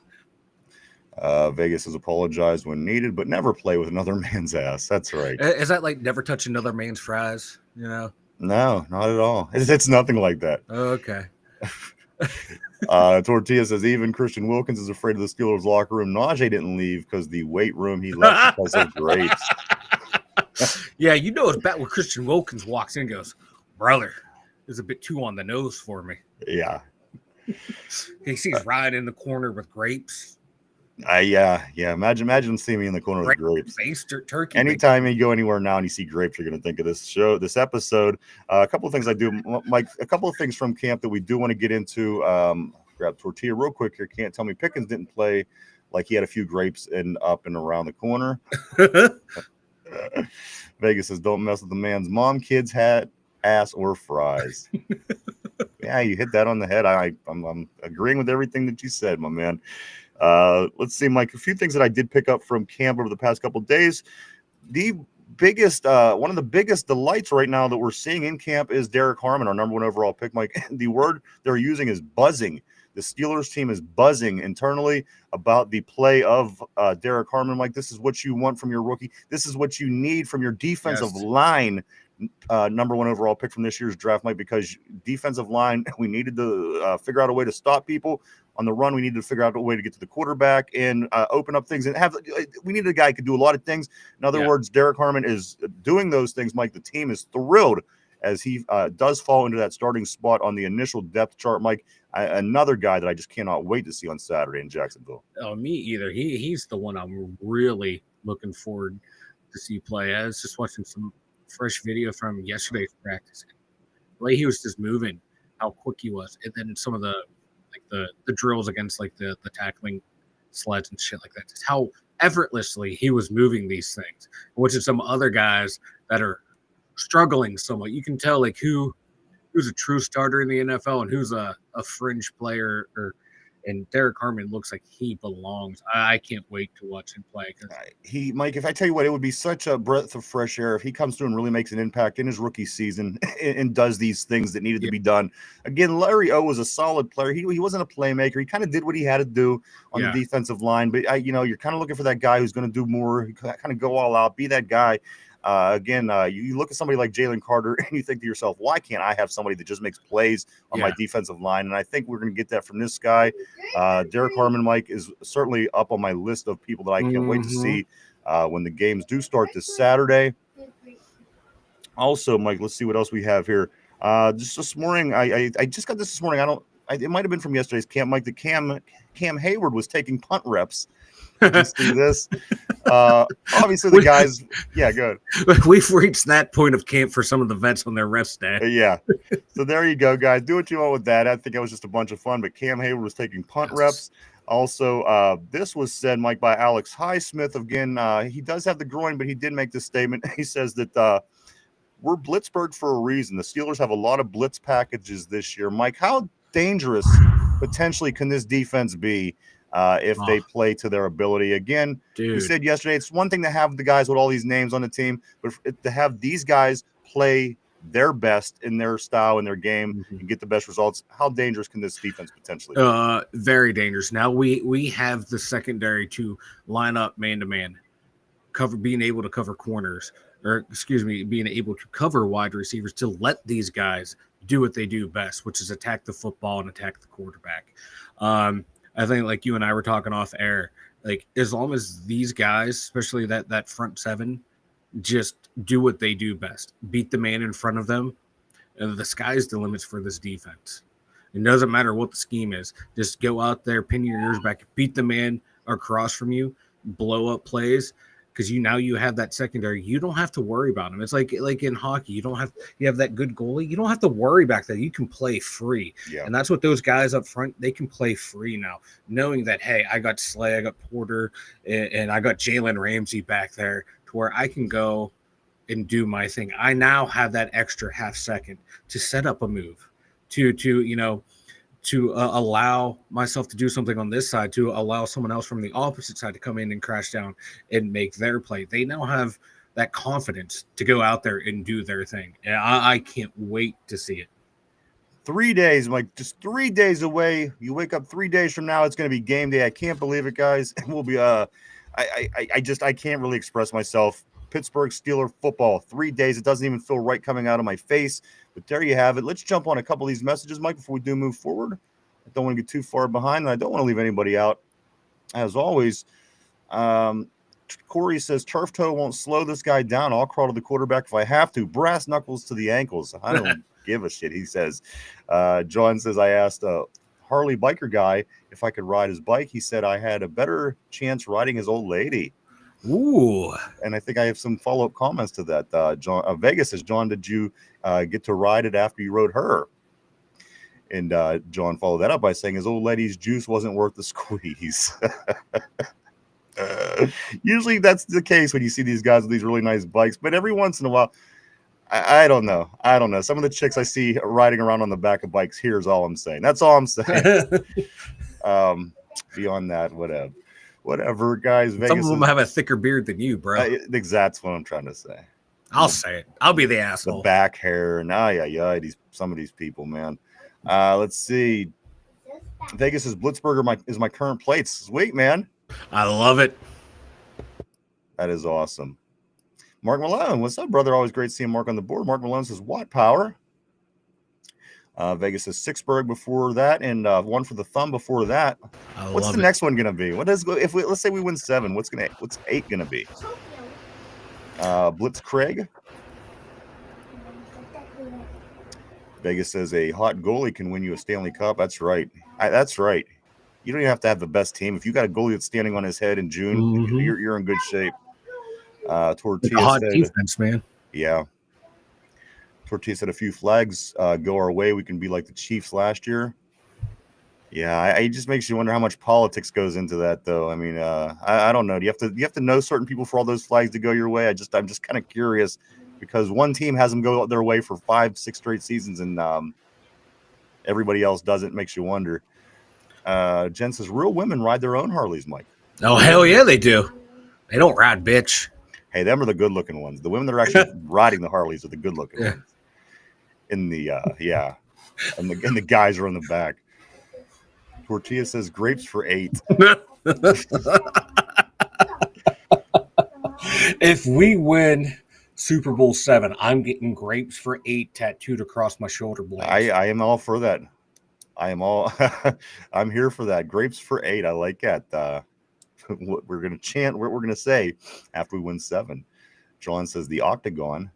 Vegas has apologized when needed, but never play with another man's ass. That's right. Is that like never touch another man's fries? No, not at all. It's nothing like that. Okay. Tortilla says even Christian Wilkins is afraid of the Steelers locker room. Najee didn't leave because the weight room he left because of grapes. Yeah, it's bad when Christian Wilkins walks in and goes, brother, is a bit too on the nose for me. Yeah. He sees Ryan in the corner with grapes. Yeah. Imagine seeing me in the corner with grapes. Turkey. Anytime you go anywhere now and you see grapes, you're going to think of this episode. A couple of things I do, Mike. A couple of things from camp that we do want to get into. Grab Tortilla real quick here. Can't tell me Pickens didn't play like he had a few grapes up and around the corner. Vegas says, "Don't mess with the man's mom, kids, hat, ass, or fries." Yeah, you hit that on the head. I'm agreeing with everything that you said, my man. Let's see, Mike, a few things that I did pick up from camp over the past couple of days. The biggest, one of the biggest delights right now that we're seeing in camp is Derek Harmon, our number 1 overall pick, Mike. The word they're using is buzzing. The Steelers team is buzzing internally about the play of Derek Harmon. Mike, this is what you want from your rookie. This is what you need from your defensive line. Number 1 overall pick from this year's draft, Mike, because defensive line, we needed to figure out a way to stop people on the run. We needed to figure out a way to get to the quarterback and open up things, and we needed a guy who could do a lot of things. In other words, Derek Harmon is doing those things, Mike. The team is thrilled as he does fall into that starting spot on the initial depth chart, Mike. Another guy that I just cannot wait to see on Saturday in Jacksonville. Oh, me either. He's the one I'm really looking forward to see play. I was just watching some fresh video from yesterday's practice. The way he was just moving, how quick he was, and then some of the drills against like the tackling sleds and shit like that. Just how effortlessly he was moving these things, which is some other guys that are struggling somewhat. You can tell like who's a true starter in the NFL and who's a fringe player. And Derek Harmon looks like he belongs. I can't wait to watch him play. Mike, if I tell you what, it would be such a breath of fresh air if he comes through and really makes an impact in his rookie season and does these things that needed to be done. Again, Larry O was a solid player. He wasn't a playmaker. He kind of did what he had to do on the defensive line. But, you're kind of looking for that guy who's going to do more, kind of go all out, be that guy. You look at somebody like Jalen Carter and you think to yourself, why can't I have somebody that just makes plays on my defensive line? And I think we're going to get that from this guy. Derek Harmon, Mike, is certainly up on my list of people that I can't wait to see when the games do start this Saturday. Also, Mike, let's see what else we have here. Just this morning, I just got this morning. It might have been from yesterday's camp, Mike. Cam Hayward was taking punt reps. Did you see this? Obviously, the guys. Yeah, good. We've reached that point of camp for some of the vets on their rest day. Yeah. So there you go, guys. Do what you want with that. I think it was just a bunch of fun. But Cam Hayward was taking punt reps. Also, this was said, Mike, by Alex Highsmith. Again, he does have the groin, but he did make this statement. He says that we're Blitzburgh for a reason. The Steelers have a lot of blitz packages this year. Mike, how dangerous potentially can this defense be? If they play to their ability. Again, we said yesterday, it's one thing to have the guys with all these names on the team, but to have these guys play their best in their style and their game and get the best results, how dangerous can this defense potentially be? Very dangerous. Now we have the secondary to line up man-to-man, being able to cover corners, being able to cover wide receivers to let these guys do what they do best, which is attack the football and attack the quarterback. I think like you and I were talking off air, like as long as these guys, especially that front seven, just do what they do best, beat the man in front of them, and the sky's the limits for this defense. It doesn't matter what the scheme is. Just go out there, pin your ears back, beat the man across from you, blow up plays, because you have that secondary. You don't have to worry about them. It's like in hockey, you have that good goalie. You don't have to worry back there. You can play free. Yeah. And that's what those guys up front, they can play free now, knowing that, hey, I got Slay, I got Porter, and I got Jalen Ramsey back there to where I can go and do my thing. I now have that extra half second to set up a move, to allow myself to do something on this side, to allow someone else from the opposite side to come in and crash down and make their play. They now have that confidence to go out there and do their thing. And I can't wait to see it. 3 days, Mike, just 3 days away. You wake up 3 days from now, it's going to be game day. I can't believe it, guys. We'll be, I can't really express myself. Pittsburgh Steeler football, 3 days. It doesn't even feel right coming out of my face. But there you have it. Let's jump on a couple of these messages, Mike, before we do move forward. I don't want to get too far behind, and I don't want to leave anybody out. As always, Corey says, turf toe won't slow this guy down. I'll crawl to the quarterback if I have to. Brass knuckles to the ankles. I don't give a shit, he says. John says, I asked a Harley biker guy if I could ride his bike. He said I had a better chance riding his old lady. Ooh. And I think I have some follow-up comments to that. John Vegas says, John, did you get to ride it after you rode her? And John followed that up by saying his old lady's juice wasn't worth the squeeze. Usually that's the case when you see these guys with these really nice bikes, but every once in a while, I don't know. Some of the chicks I see riding around on the back of bikes, here's all I'm saying. That's all I'm saying. Beyond that, whatever, guys. Vegas Some of them have a thicker beard than you, bro. That's what I'm trying to say. I'll say it. I'll be the asshole. The back hair and some of these people, man. Let's see. Vegas is Blitzburger is my current plates. Sweet, man. I love it. That is awesome. Mark Malone, what's up, brother? Always great seeing Mark on the board. Mark Malone says Watt Power. Vegas says Sixburg before that, and one for the thumb before that. What's the next one gonna be? Let's say we win 7? What's 8 gonna be? Blitz Craig. Vegas says a hot goalie can win you a Stanley Cup. That's right. That's right. You don't even have to have the best team. If you got a goalie that's standing on his head in June, you're in good shape. Tortilla hot said, defense, man. Yeah. Tortilla said a few flags go our way. We can be like the Chiefs last year. Yeah, it just makes you wonder how much politics goes into that, though. I mean, I don't know. Do you have to know certain people for all those flags to go your way? I'm just kind of curious because one team has them go their way for 5-6 straight seasons, and everybody else doesn't. Makes you wonder. Jen says real women ride their own Harleys, Mike. Oh hell yeah, they do. They don't ride, bitch. Hey, them are the good-looking ones. The women that are actually riding the Harleys are the good-looking ones. In the and the guys are on the back. Tortilla says grapes for 8. If we win Super Bowl 7, I'm getting grapes for 8 tattooed across my shoulder blades. I am all for that. I'm here for that. Grapes for 8. I like that. What we're gonna chant, what we're gonna say after we win 7. John says the octagon.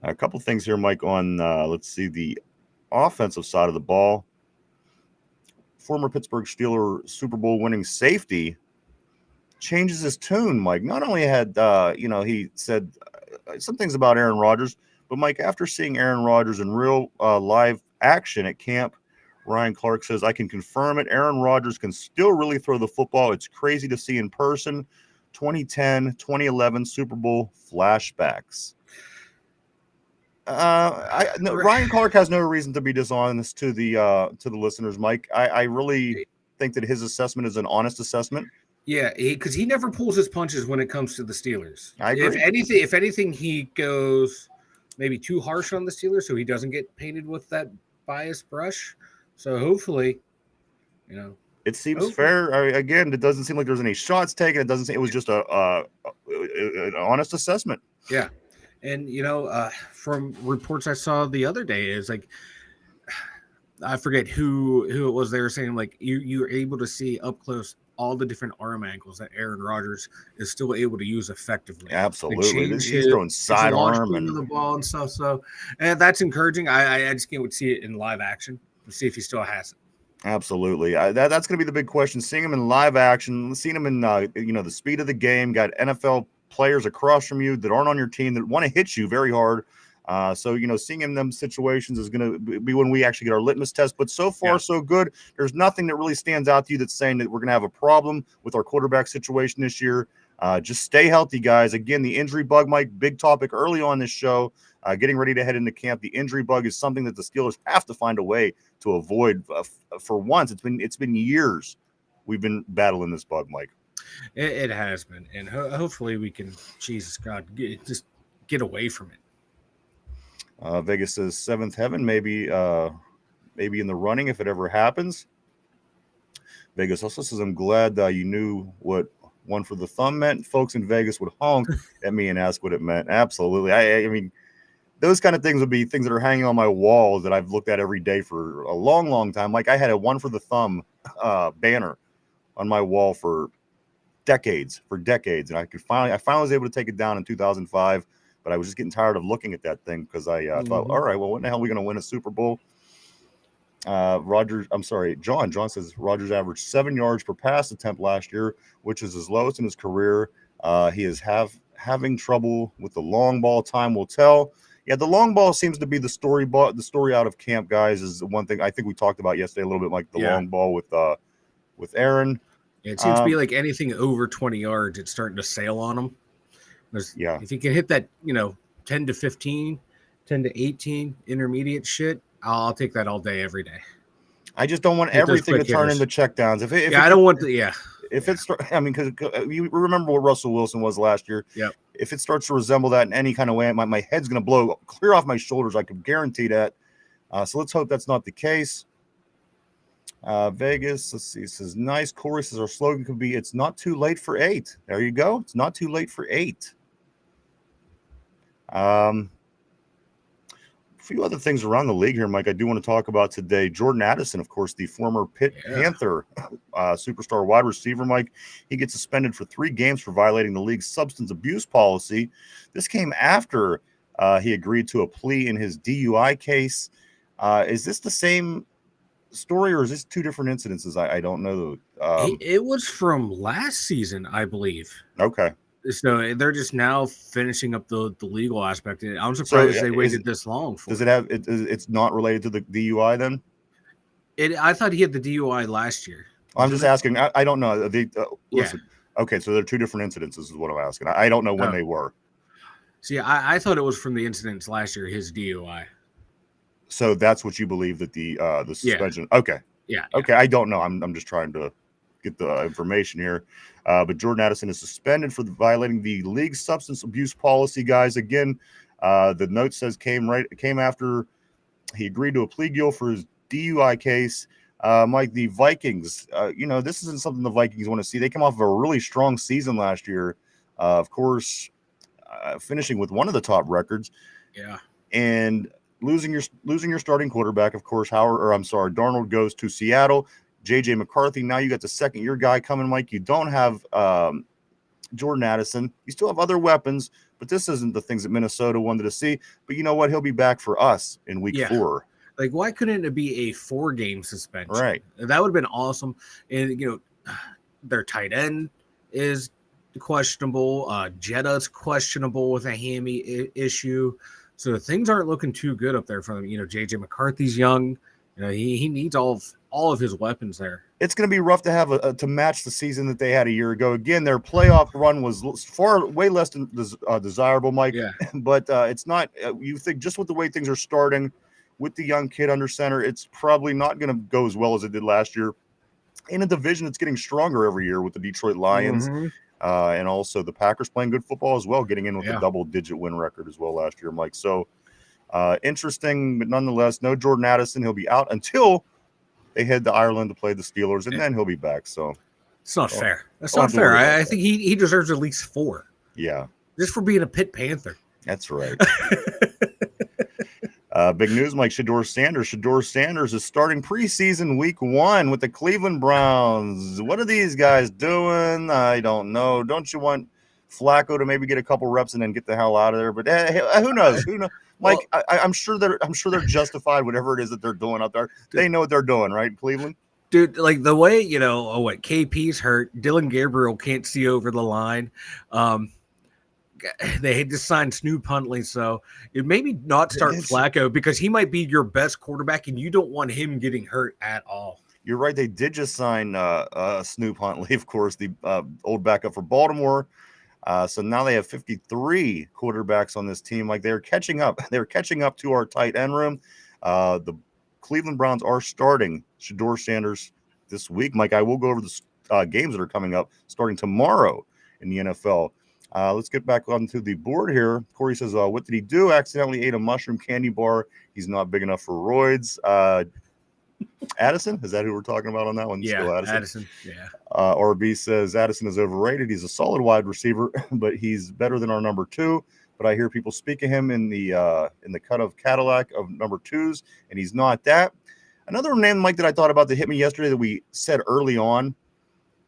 A couple things here, Mike, on let's see the offensive side of the ball. Former Pittsburgh Steeler Super Bowl winning safety changes his tune, Mike. Not only had he said some things about Aaron Rodgers, but Mike, after seeing Aaron Rodgers in real live action at camp, Ryan Clark says, I can confirm it. Aaron Rodgers can still really throw the football. It's crazy to see in person. 2010, 2011 Super Bowl flashbacks. Ryan Clark has no reason to be dishonest to the listeners, Mike. I really think that his assessment is an honest assessment. Yeah, because he never pulls his punches when it comes to the Steelers. I agree. If anything, he goes maybe too harsh on the Steelers, so he doesn't get painted with that biased brush. So hopefully, it seems fair. Again, it doesn't seem like there's any shots taken. It doesn't seem it was just an honest assessment. Yeah. And, from reports I saw the other day is like, I forget who it was. They were saying like you're able to see up close all the different arm angles that Aaron Rodgers is still able to use effectively. Absolutely. He's throwing sidearm and the ball and stuff. So, and that's encouraging. I just can't wait to see it in live action and see if he still has it. Absolutely. That's going to be the big question. Seeing him in live action, seeing him in, the speed of the game, got NFL players across from you that aren't on your team that want to hit you very hard. So, seeing him in them situations is going to be when we actually get our litmus test. But so far, so good. There's nothing that really stands out to you that's saying that we're going to have a problem with our quarterback situation this year. Just stay healthy, guys. Again, the injury bug, Mike, big topic early on this show. Getting ready to head into camp. The injury bug is something that the Steelers have to find a way to avoid. For once, it's been years we've been battling this bug, Mike. It has been, and hopefully we can, Jesus God, just get away from it. Vegas says seventh heaven, maybe in the running if it ever happens. Vegas also says, I'm glad you knew what one for the thumb meant. Folks in Vegas would honk at me and ask what it meant. Absolutely. I mean, those kind of things would be things that are hanging on my wall that I've looked at every day for a long, long time. Like I had a one for the thumb banner on my wall for decades. And I finally was able to take it down in 2005, but I was just getting tired of looking at that thing because I thought, all right, well, when the hell are we going to win a Super Bowl? John says Rodgers averaged 7 yards per pass attempt last year, which is his lowest in his career. He is having trouble with the long ball. Time will tell. Yeah, the long ball seems to be the story. The story out of camp, guys, is the one thing I think we talked about yesterday a little bit, like the long ball with Aaron. It seems to be like anything over 20 yards, it's starting to sail on them. If you can hit that, 10 to 15, 10 to 18 intermediate shit, I'll take that all day, every day. I just don't want everything to turn into checkdowns. I don't want the, If it's, I mean, because you remember what Russell Wilson was last year. Yeah. If it starts to resemble that in any kind of way, my head's going to blow clear off my shoulders. I can guarantee that. So let's hope that's not the case. Vegas, let's see. It says, nice. Corey says our slogan could be, it's not too late for 8. There you go. It's not too late for 8. A few other things around the league here, Mike, I do want to talk about today. Jordan Addison, of course, the former Panther superstar wide receiver, Mike, he gets suspended for 3 games for violating the league's substance abuse policy. This came after he agreed to a plea in his DUI case. Is this the same story, or is this 2 different incidences? I don't know. It was from last season, I believe. Okay. So they're just now finishing up the legal aspect. I'm surprised they waited this long. Does it have it? It's not related to the DUI then? I thought he had the DUI last year. I'm just asking. I don't know. Listen. Okay, so they're 2 different incidences is what I'm asking. I don't know when they were. See, I thought it was from the incidents last year, his DUI. So that's what you believe that the suspension. Yeah. Okay. Yeah. Okay. I don't know. I'm just trying to get the information here. But Jordan Addison is suspended for violating the league's substance abuse policy, guys. Again, the note says came after he agreed to a plea deal for his DUI case. Mike, the Vikings, this isn't something the Vikings want to see. They came off of a really strong season last year. Of course, finishing with one of the top records. Yeah. And losing your starting quarterback, of course, Darnold goes to Seattle. J.J. McCarthy, now you got the second-year guy coming, Mike. You don't have Jordan Addison. You still have other weapons, but this isn't the things that Minnesota wanted to see. But you know what? He'll be back for us in week 4. Like, why couldn't it be a 4-game suspension? Right. That would have been awesome. And, their tight end is questionable. Jetta's questionable with a hammy issue. So things aren't looking too good up there for them. J.J. McCarthy's young. He needs all of his weapons there. It's going to be rough to have to match the season that they had a year ago. Again, their playoff run was way less than desirable, Mike. Yeah. But it's not. You think just with the way things are starting, with the young kid under center, it's probably not going to go as well as it did last year. In a division that's getting stronger every year with the Detroit Lions, and also the Packers playing good football as well, getting in with a double-digit win record as well last year, Mike. So. Interesting, but nonetheless, no Jordan Addison. He'll be out until they head to Ireland to play the Steelers, and then he'll be back. So it's not fair. That's not fair. I think he deserves at least 4. Yeah, just for being a Pitt Panther. That's right. Big news, Mike. Shedeur Sanders is starting preseason week 1 with the Cleveland Browns. What are these guys doing? I don't know. Don't you want Flacco to maybe get a couple reps and then get the hell out of there? But who knows? Who knows? Mike, well, I'm sure they're justified, whatever it is that they're doing out there. They know what they're doing, right, Cleveland? Dude, like the way, what KP's hurt, Dylan Gabriel can't see over the line. They had to sign Snoop Huntley, so it maybe not start Flacco because he might be your best quarterback, and you don't want him getting hurt at all. You're right. They did just sign Snoop Huntley, of course, the old backup for Baltimore. So now they have 53 quarterbacks on this team. Like they're catching up. They're catching up to our tight end room. The Cleveland Browns are starting Shedeur Sanders this week. Mike, I will go over the games that are coming up starting tomorrow in the NFL. Let's get back onto the board here. Corey says, what did he do? Accidentally ate a mushroom candy bar. He's not big enough for roids. Addison, is that who we're talking about on that one? Yeah, still Addison. Yeah. RB says Addison is overrated. He's a solid wide receiver, but he's better than our number 2. But I hear people speak of him in the cut of Cadillac of number 2s, and he's not that. Another name, Mike, that I thought about that hit me yesterday that we said early on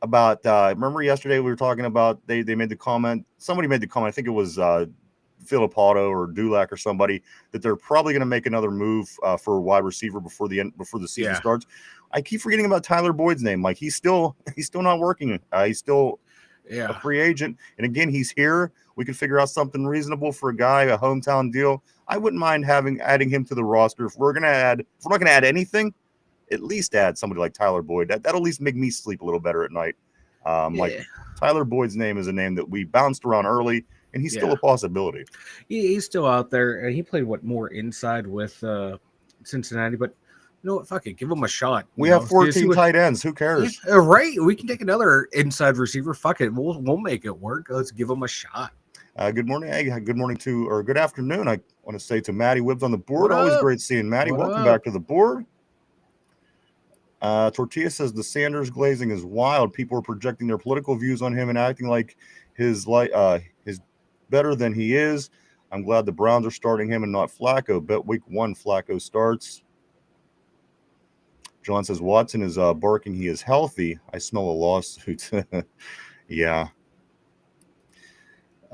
about remember yesterday we were talking about they made the comment, somebody made the comment, I think it was Philip Otto or Dulac or somebody, that they're probably going to make another move for a wide receiver before the season starts. I keep forgetting about Tyler Boyd's name. Like he's still not working. He's still a free agent, and again he's here. We could figure out something reasonable for a guy, a hometown deal. I wouldn't mind adding him to the roster. If we're not going to add anything, at least add somebody like Tyler Boyd. That'll at least make me sleep a little better at night. Like Tyler Boyd's name is a name that we bounced around early, and he's still a possibility. He's still out there, and he played more inside with Cincinnati, but you know what? Fuck it, give him a shot. We have 14 tight ends. Who cares? Yeah, right. We can take another inside receiver. Fuck it, we'll make it work. Let's give him a shot. Good morning. Hey, good morning or good afternoon. I want to say to Maddie Wibbs on the board. Always great seeing Maddie. Welcome back to the board. Tortilla says the Sanders glazing is wild. People are projecting their political views on him and acting like his better than he is. I'm glad the Browns are starting him and not Flacco. Bet week 1 Flacco starts. John says Watson is barking he is healthy. I smell a lawsuit. Yeah.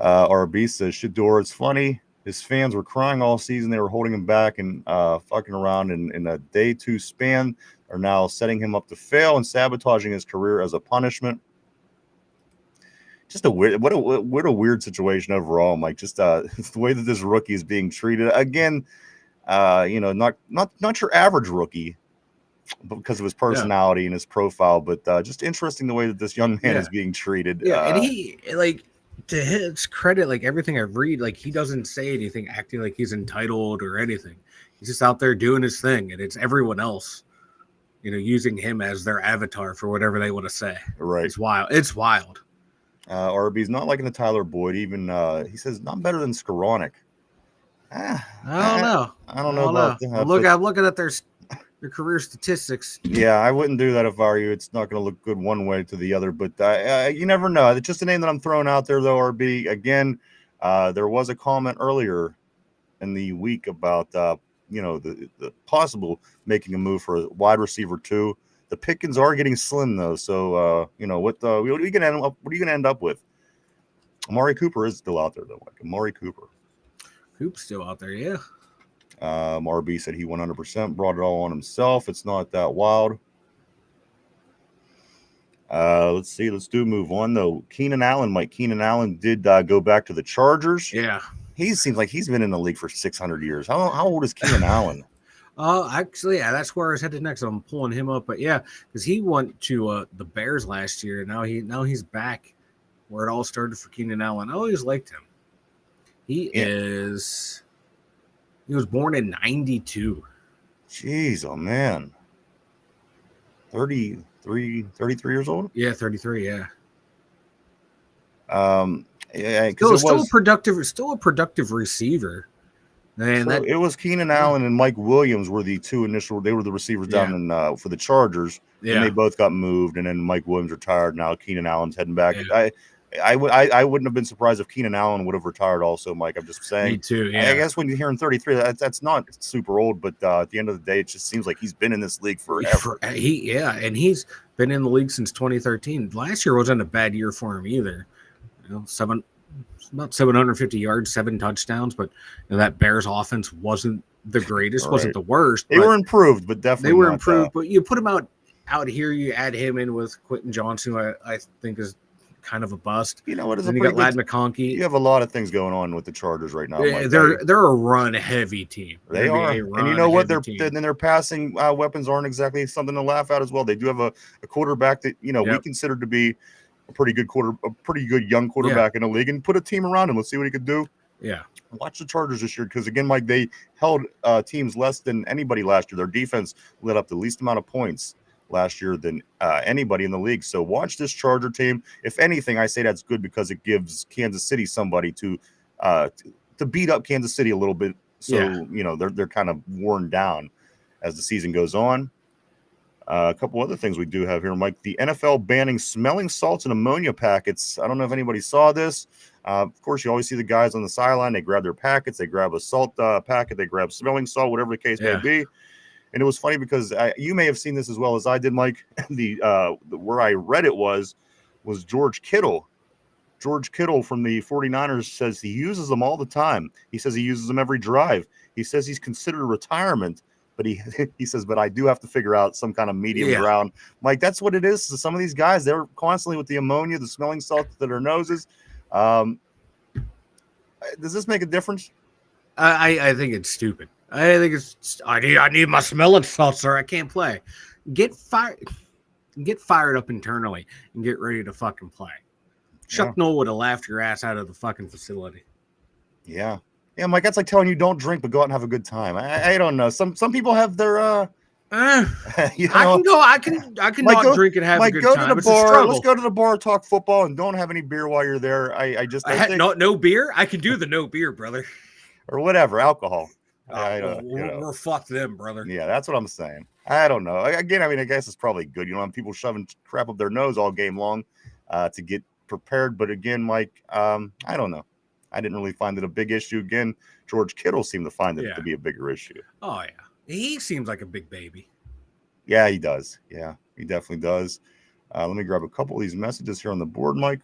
RB says Shedeur, it's funny. His fans were crying all season. They were holding him back and fucking around in a day 2 span. Are now setting him up to fail and sabotaging his career as a punishment. Just a weird situation overall, Mike. Just the way that this rookie is being treated. Again, not your average rookie because of his personality and his profile, but just interesting the way that this young man is being treated. Yeah, and he to his credit, like everything I read, like he doesn't say anything acting like he's entitled or anything. He's just out there doing his thing, and it's everyone else, using him as their avatar for whatever they want to say. Right. It's wild. It's wild. RB's not liking the Tyler Boyd. Even he says not better than Skoranek. I don't know. I don't know about that. I'm looking at their career statistics. Yeah, I wouldn't do that if I were you. It's not going to look good one way to the other, but you never know. It's just a name that I'm throwing out there, though, RB. Again, there was a comment earlier in the week about the possible making a move for a wide receiver 2. The pickings are getting slim, though. So, what are you going to end up with? Amari Cooper is still out there, though. Like Amari Cooper. Coop's still out there, yeah. RB said he 100% brought it all on himself. It's not that wild. Let's see. Let's move on, though. Keenan Allen, Mike. Keenan Allen did go back to the Chargers. Yeah. He seems like he's been in the league for 600 years. How old is Keenan Allen? Actually, that's where I was headed next. I'm pulling him up, but yeah, because he went to the Bears last year, and now he's back where it all started for Keenan Allen. I always liked him. He was born in 92. Jeez, oh man. 33 years old? Yeah, 33, yeah. Yeah, still a productive receiver. And it was Keenan Allen and Mike Williams were the two initial. They were the receivers down in for the Chargers. Yeah, and they both got moved, and then Mike Williams retired. Now Keenan Allen's heading back. Yeah. I wouldn't have been surprised if Keenan Allen would have retired also, Mike. I'm just saying. Me too. Yeah. I guess when you're hearing 33, that's not super old, but at the end of the day, it just seems like he's been in this league forever. And he's been in the league since 2013. Last year wasn't a bad year for him either. About 750 yards, 7 touchdowns, but that Bears offense wasn't the greatest, wasn't the worst. They were improved, but definitely they were improved. But you put him out out here, you add him in with Quentin Johnson, who I think is kind of a bust. You know what is Then a you pretty got Lad good. McConkey. You have a lot of things going on with the Chargers right now, Mike. They're a run heavy team. They are, and you know what? Their passing weapons aren't exactly something to laugh at as well. They do have a quarterback that we consider to be a pretty good young quarterback in the league, and put a team around him. Let's see what he could do. Yeah, watch the Chargers this year because again, Mike, they held teams less than anybody last year. Their defense let up the least amount of points last year than anybody in the league. So watch this Charger team. If anything, I say that's good because it gives Kansas City somebody to beat up Kansas City a little bit. So they're kind of worn down as the season goes on. A couple other things we do have here, Mike. The NFL banning smelling salts and ammonia packets. I don't know if anybody saw this. Of course, you always see the guys on the sideline. They grab their packets. They grab a salt packet. They grab smelling salt, whatever the case may be. And it was funny because you may have seen this as well as I did, Mike. Where I read it was George Kittle. George Kittle from the 49ers says he uses them all the time. He says he uses them every drive. He says he's considered retirement. But he says, but I do have to figure out some kind of medium ground. Mike, that's what it is. So some of these guys, they're constantly with the ammonia, the smelling salts to their noses. Does this make a difference? I think it's stupid. I think it's I need my smelling salts, sir. I can't play. Get fired up internally and get ready to fucking play. Chuck Noll would have laughed your ass out of the fucking facility. Yeah. Yeah, Mike, that's like telling you don't drink, but go out and have a good time. I don't know. Some people have their I can Mike, not drink and have a good time. To the bar. Let's go to the bar, talk football, and don't have any beer while you're there. I think no beer. I can do the no beer, brother, or whatever alcohol. We're fuck them, brother. Yeah, that's what I'm saying. I don't know. Again, I mean, I guess it's probably good. You don't have people shoving crap up their nose all game long to get prepared. But again, Mike, I don't know. I didn't really find it a big issue. Again, George Kittle seemed to find it to be a bigger issue. Oh, yeah. He seems like a big baby. Yeah, he does. Yeah, he definitely does. Let me grab a couple of these messages here on the board, Mike,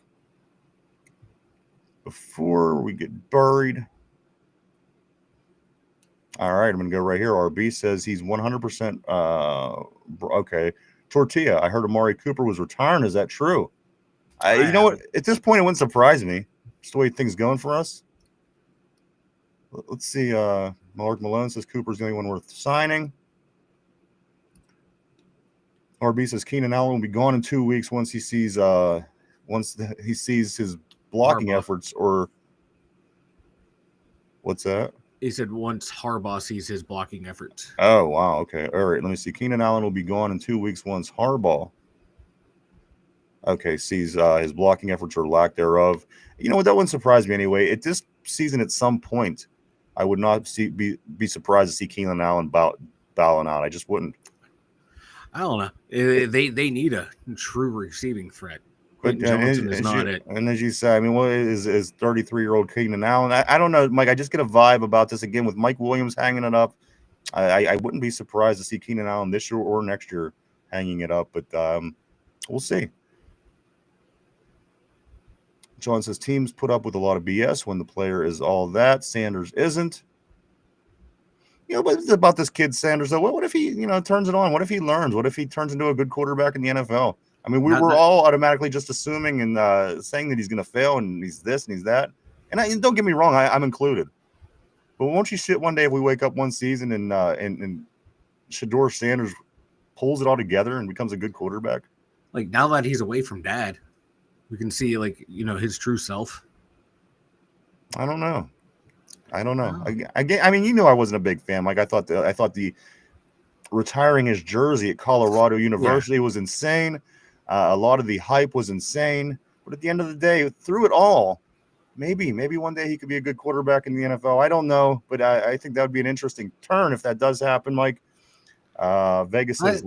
before we get buried. All right, I'm going to go right here. RB says he's 100%. Okay. Tortilla, I heard Amari Cooper was retiring. Is that true? You know what? At this point, it wouldn't surprise me. Just the way things going for us. Let's see. Mark Malone says Cooper's the only one worth signing. RB says Keenan Allen will be gone in 2 weeks once he sees his blocking efforts. Or what's that? He said once Harbaugh sees his blocking efforts. Oh wow. Okay. All right. Let me see. Keenan Allen will be gone in 2 weeks once Harbaugh sees his blocking efforts or lack thereof. You know what? That wouldn't surprise me anyway. At this season, at some point, I would not be surprised to see Keenan Allen bowing out. I just wouldn't. I don't know. They need a true receiving threat. Quentin Johnson is not it. And as you say, I mean, what is 33-year-old Keenan Allen? I don't know, Mike. I just get a vibe about this again with Mike Williams hanging it up. I wouldn't be surprised to see Keenan Allen this year or next year hanging it up, but we'll see. John says teams put up with a lot of BS when the player is all that. Sanders isn't. You know, but it's about this kid Sanders, though. What if he, turns it on? What if he learns? What if he turns into a good quarterback in the NFL? I mean, we're all automatically just assuming and saying that he's going to fail and he's this and he's that. And don't get me wrong, I'm included. But won't you shit one day if we wake up one season and Shedeur Sanders pulls it all together and becomes a good quarterback? Like, now that he's away from dad, we can see, his true self. I don't know. I mean, I wasn't a big fan. Like, I thought the retiring his jersey at Colorado University was insane. A lot of the hype was insane. But at the end of the day, through it all, maybe one day he could be a good quarterback in the NFL. I don't know, but I think that would be an interesting turn if that does happen, Mike. Vegas says,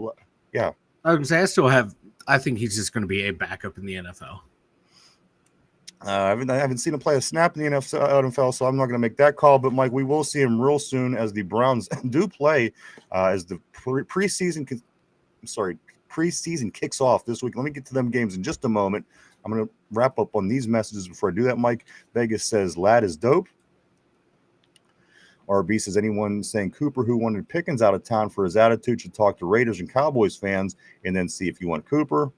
yeah. I would say I think he's just going to be a backup in the NFL. I haven't seen him play a snap in the NFL, so I'm not going to make that call. But, Mike, we will see him real soon as the Browns do play as the preseason kicks off this week. Let me get to them games in just a moment. I'm going to wrap up on these messages before I do that, Mike. Vegas says, Lad is dope. RB says anyone saying Cooper who wanted Pickens out of town for his attitude should talk to Raiders and Cowboys fans and then see if you want Cooper.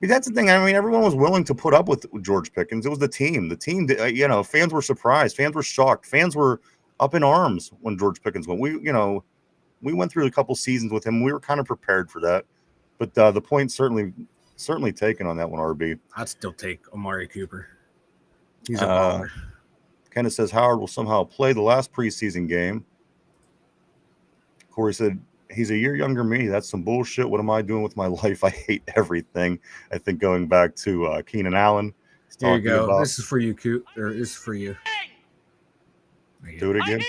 But that's the thing. I mean, everyone was willing to put up with George Pickens. It was the team. The team, fans were surprised. Fans were shocked. Fans were up in arms when George Pickens went. We went through a couple seasons with him. We were kind of prepared for that. But the point certainly taken on that one, RB. I'd still take Amari Cooper. He's a baller. Kenneth says Howard will somehow play the last preseason game. Corey said, he's a year younger than me. That's some bullshit. What am I doing with my life? I hate everything. I think going back to Keenan Allen. There you go. This is for you, Coop. Or this is for you. Do it again.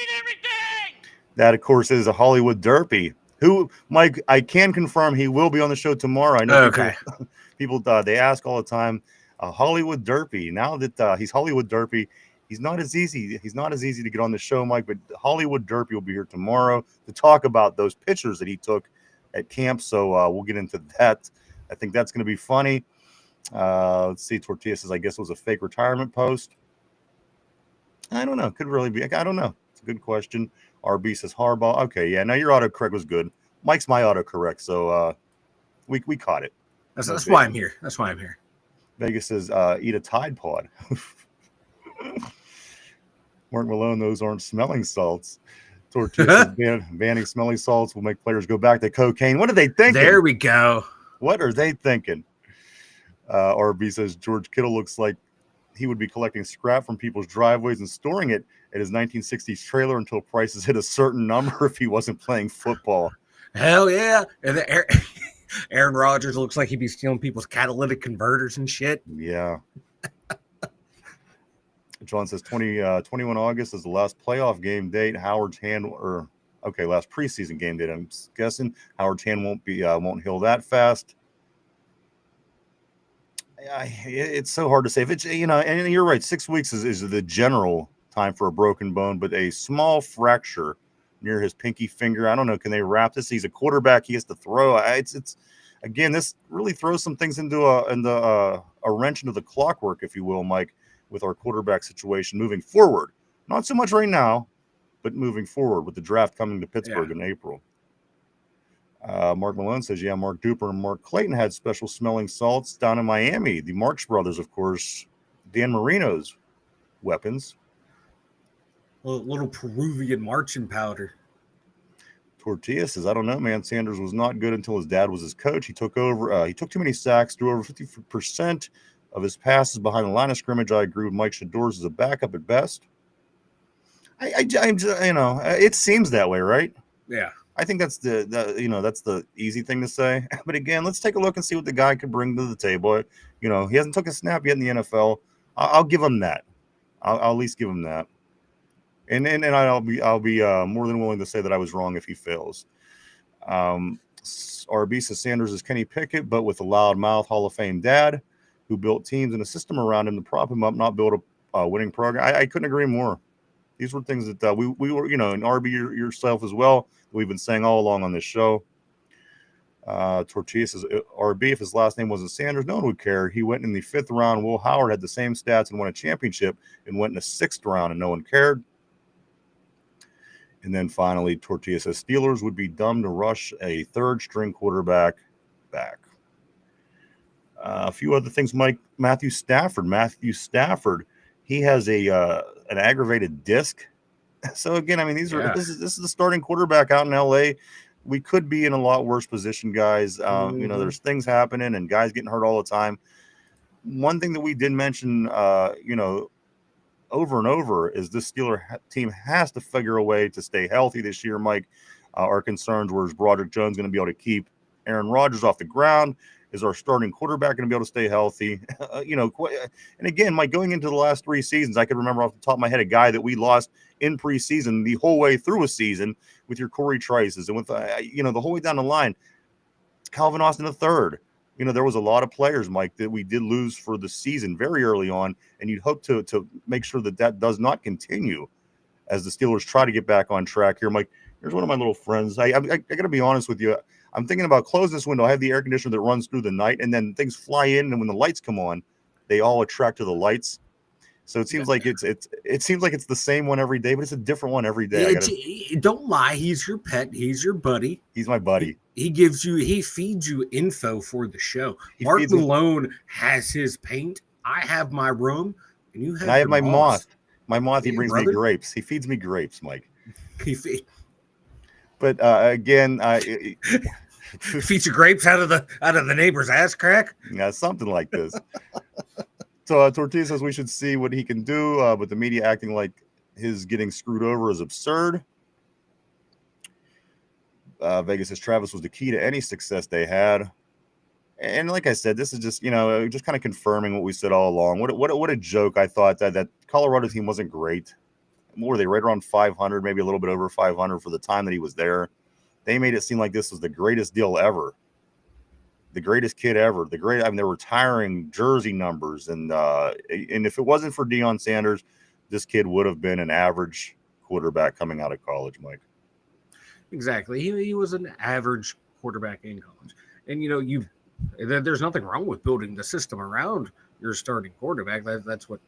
That, of course, is a Hollywood Derpy. Who, Mike, I can confirm he will be on the show tomorrow. I know okay. people they ask all the time, Hollywood Derpy. Now that he's Hollywood Derpy, he's not as easy to get on the show, Mike, but Hollywood Derpy will be here tomorrow to talk about those pictures that he took at camp. So we'll get into that. I think that's going to be funny. Let's see. Tortilla says, I guess it was a fake retirement post. I don't know. Could really be. I don't know. It's a good question. RB says Harbaugh. Okay, yeah. Now your autocorrect was good. Mike's my autocorrect, so we caught it. That's why I'm here. That's why I'm here. Vegas says eat a Tide Pod. Mark Malone, those aren't smelling salts. Tortilla says banning smelling salts will make players go back to cocaine. What are they thinking? There we go. What are they thinking? RB says George Kittle looks like he would be collecting scrap from people's driveways and storing it at his 1960s trailer until prices hit a certain number if he wasn't playing football. Hell yeah. And Aaron Rodgers looks like he'd be stealing people's catalytic converters and shit. Yeah. John says 21 August is the last playoff game date. Last preseason game date. I'm guessing Howard's hand won't heal that fast. It's so hard to say. If it's, and you're right, 6 weeks is the general time for a broken bone, but a small fracture near his pinky finger, I don't know, can they wrap this? He's a quarterback, he has to throw. It's again, this really throws some things into a wrench into the clockwork, if you will, Mike, with our quarterback situation moving forward. Not so much right now, but moving forward with the draft coming to Pittsburgh in April. Mark Malone says, yeah, Mark Duper and Mark Clayton had special smelling salts down in Miami. The Marx brothers, of course, Dan Marino's weapons. A little Peruvian marching powder. Tortilla says, I don't know, man. Sanders was not good until his dad was his coach. He took over. He took too many sacks, threw over 50% of his passes behind the line of scrimmage. I agree with Mike Shadors as a backup at best. It seems that way, right? Yeah. I think that's the easy thing to say. But again, let's take a look and see what the guy could bring to the table. He hasn't took a snap yet in the NFL. I'll give him that. I'll at least give him that. And I'll be more than willing to say that I was wrong if he fails. RB says Sanders is Kenny Pickett, but with a loudmouth Hall of Fame dad who built teams and a system around him to prop him up, not build a winning program. I couldn't agree more. These were things that we were, and RB yourself as well, we've been saying all along on this show. Tortilla says, RB, if his last name wasn't Sanders, no one would care. He went in the 5th round. Will Howard had the same stats and won a championship and went in the 6th round and no one cared. And then finally, Tortilla says, Steelers would be dumb to rush a 3rd-string quarterback back. A few other things, Mike. Matthew Stafford, he has an aggravated disc. So again, I mean, this is the starting quarterback out in LA. We could be in a lot worse position, guys. There's things happening and guys getting hurt all the time. One thing that we did mention, over and over is this Steeler team has to figure a way to stay healthy this year, Mike. Our concerns were, is Broderick Jones going to be able to keep Aaron Rodgers off the ground? Is our starting quarterback going to be able to stay healthy? And again, Mike, going into the last 3 seasons, I could remember off the top of my head a guy that we lost in preseason the whole way through a season with your Corey Trices and with, the whole way down the line, Calvin Austin III. There was a lot of players, Mike, that we did lose for the season very early on, and you'd hope to make sure that does not continue as the Steelers try to get back on track here. Mike, here's one of my little friends. I got to be honest with you. I'm thinking about closing this window. I have the air conditioner that runs through the night, and then things fly in, and when the lights come on, they all attract to the lights. So it seems like it seems like it's the same one every day, but it's a different one every day. Don't lie. He's your pet. He's your buddy. He's my buddy. He feeds you info for the show. Mark feeds me- Malone has his paint. I have my room, and you have. And I have your my moth. My moth. He Hey, brings brother. me grapes. He feeds me grapes, Mike. He But again, feeds you grapes out of the neighbor's ass crack. yeah, something like this. So Tortilla says we should see what he can do, but the media acting like his getting screwed over is absurd. Vegas says Travis was the key to any success they had. And like I said, this is just, just kind of confirming what we said all along. What a joke. I thought that Colorado team wasn't great. What were they, right around 500, maybe a little bit over 500 for the time that he was there. They made it seem like this was the greatest deal ever. The greatest kid ever. They're retiring jersey numbers. And if it wasn't for Deion Sanders, this kid would have been an average quarterback coming out of college, Mike. Exactly. He was an average quarterback in college. And, there's nothing wrong with building the system around your starting quarterback. That's what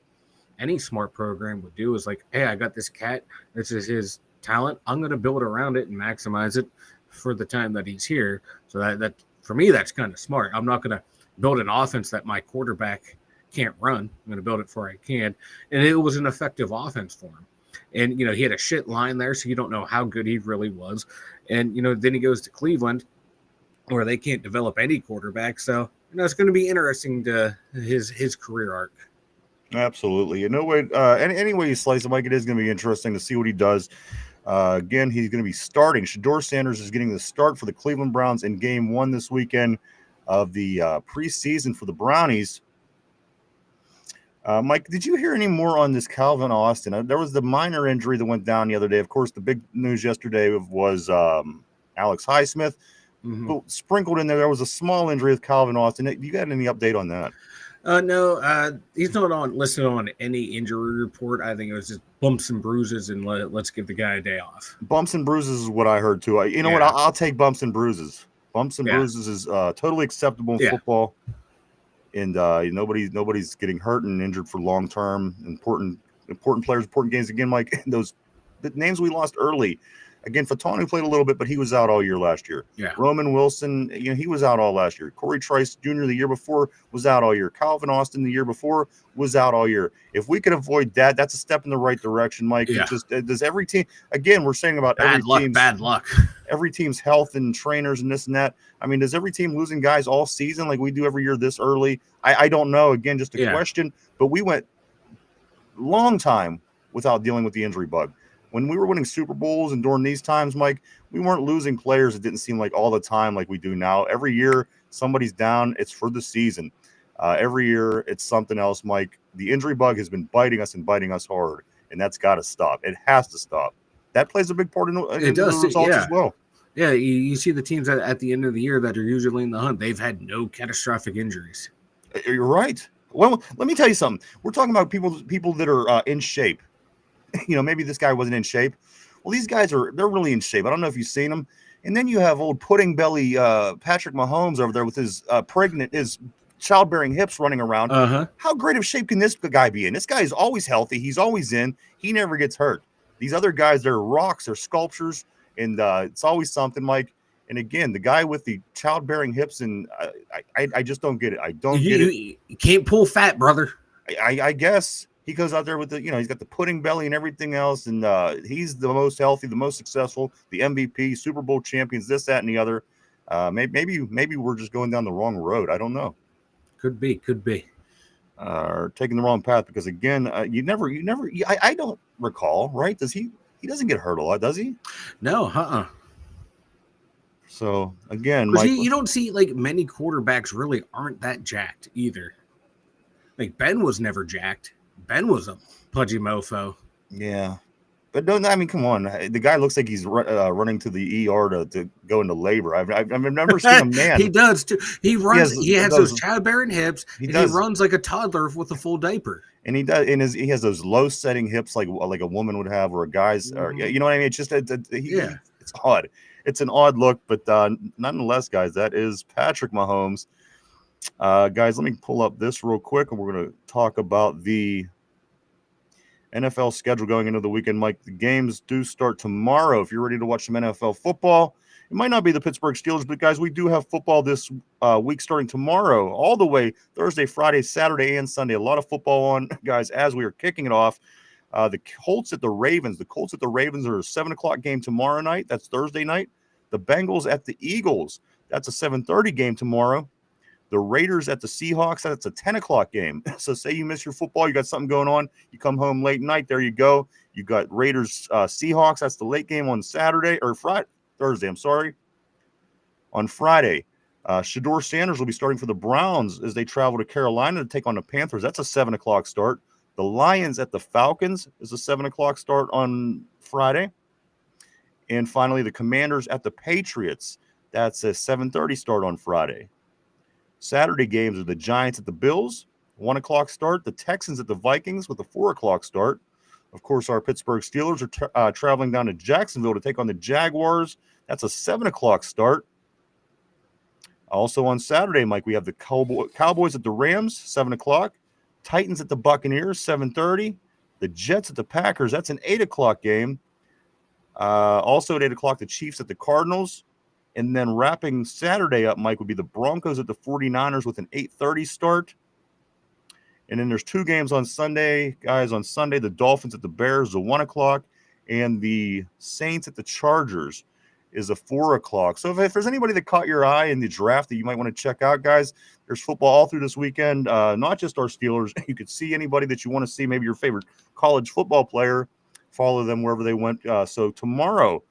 any smart program would do, is like, hey, I got this cat. This is his talent. I'm going to build around it and maximize it for the time that he's here. So that for me, that's kind of smart. I'm not going to build an offense that my quarterback can't run. I'm going to build it for I can. And it was an effective offense for him. And, he had a shit line there, so you don't know how good he really was. And, then he goes to Cleveland, where they can't develop any quarterback. So, it's going to be interesting to his career arc. Absolutely. Any way you slice it, Mike, it is going to be interesting to see what he does. Again, he's going to be starting. Shedeur Sanders is getting the start for the Cleveland Browns in game 1 this weekend of the preseason for the Brownies. Mike, did you hear any more on this Calvin Austin? There was the minor injury that went down the other day. Of course, the big news yesterday was Alex Highsmith. Mm-hmm. But sprinkled in there was a small injury with Calvin Austin. You got any update on that? No, he's not listed on any injury report. I think it was just bumps and bruises, and let's give the guy a day off. Bumps and bruises is what I heard too. You know what? I'll take bumps and bruises. Bumps and bruises is totally acceptable in football, and nobody's getting hurt and injured for long term. Important players, important games. Again, Mike, the names we lost early. Again, Fatanu played a little bit, but he was out all year last year. Yeah. Roman Wilson, he was out all last year. Corey Trice Jr. the year before was out all year. Calvin Austin the year before was out all year. If we could avoid that, that's a step in the right direction, Mike. Yeah. Does every team, again, we're saying about bad luck. Every team's health and trainers and this and that. I mean, does every team losing guys all season like we do every year this early? I don't know. Again, just a question. But we went long time without dealing with the injury bug. When we were winning Super Bowls and during these times, Mike, we weren't losing players. It didn't seem like all the time like we do now. Every year somebody's down. It's for the season. Every year it's something else, Mike. The injury bug has been biting us hard, and that's got to stop. It has to stop. That plays a big part in the results as well. Yeah, you see the teams at the end of the year that are usually in the hunt. They've had no catastrophic injuries. You're right. Well, let me tell you something. We're talking about people that are in shape. Maybe this guy wasn't in shape. Well, these guys they're really in shape. I don't know if you've seen them. And then you have old pudding belly Patrick Mahomes over there with his his childbearing hips running around. Uh-huh. How great of shape can this guy be in? This guy is always healthy. He's always in. He never gets hurt. These other guys, they're rocks, they're sculptures, and it's always something, Mike. And again, the guy with the childbearing hips, and I just don't get it. I don't get it. You can't pull fat, brother. I guess. He goes out there with he's got the pudding belly and everything else, and he's the most healthy, the most successful, the MVP, Super Bowl champions, this, that, and the other. Maybe we're just going down the wrong road. I don't know. Could be. Or taking the wrong path, because again, I don't recall, right? He doesn't get hurt a lot, does he? No, So again, you don't see like many quarterbacks really aren't that jacked either. Like Ben was never jacked. Ben was a pudgy mofo. Yeah. But come on. The guy looks like he's running to the ER to go into labor. I've never seen a man. He does too. He runs. He has those childbearing hips. He runs like a toddler with a full diaper. And he does. And he has those low setting hips like a woman would have, or a guy's. Or, you know what I mean? It's just it's odd. It's an odd look, but nonetheless, guys, that is Patrick Mahomes. Guys, let me pull up this real quick, and we're going to talk about the NFL schedule going into the weekend, Mike. The games do start tomorrow. If you're ready to watch some NFL football, it might not be the Pittsburgh Steelers, but guys, we do have football this week starting tomorrow, all the way Thursday, Friday, Saturday, and Sunday. A lot of football on, guys, as we are kicking it off. The Colts at the Ravens. The Colts at the Ravens are a 7 o'clock game tomorrow night. That's Thursday night. The Bengals at the Eagles. That's a 7:30 game tomorrow. The Raiders at the Seahawks, that's a 10 o'clock game. So say you miss your football, you got something going on, you come home late night, there you go. You got Raiders, Seahawks, that's the late game on Thursday, I'm sorry. On Friday, Shador Sanders will be starting for the Browns as they travel to Carolina to take on the Panthers. That's a 7 o'clock start. The Lions at the Falcons is a 7 o'clock start on Friday. And finally, the Commanders at the Patriots. That's a 7:30 start on Friday. Saturday games are the Giants at the Bills, 1 o'clock start. The Texans at the Vikings with a 4 o'clock start. Of course, our Pittsburgh Steelers are traveling down to Jacksonville to take on the Jaguars. That's a 7 o'clock start. Also on Saturday, Mike, we have the Cowboys at the Rams, 7 o'clock. Titans at the Buccaneers, 7:30. The Jets at the Packers, that's an 8 o'clock game. Also at 8 o'clock, the Chiefs at the Cardinals. And then wrapping Saturday up, Mike, would be the Broncos at the 49ers with an 8:30 start. And then there's 2 games on Sunday. Guys, on Sunday, the Dolphins at the Bears, a 1 o'clock. And the Saints at the Chargers is a 4 o'clock. So if there's anybody that caught your eye in the draft that you might want to check out, guys, there's football all through this weekend. Not just our Steelers. You could see anybody that you want to see, maybe your favorite college football player. Follow them wherever they went. So tomorrow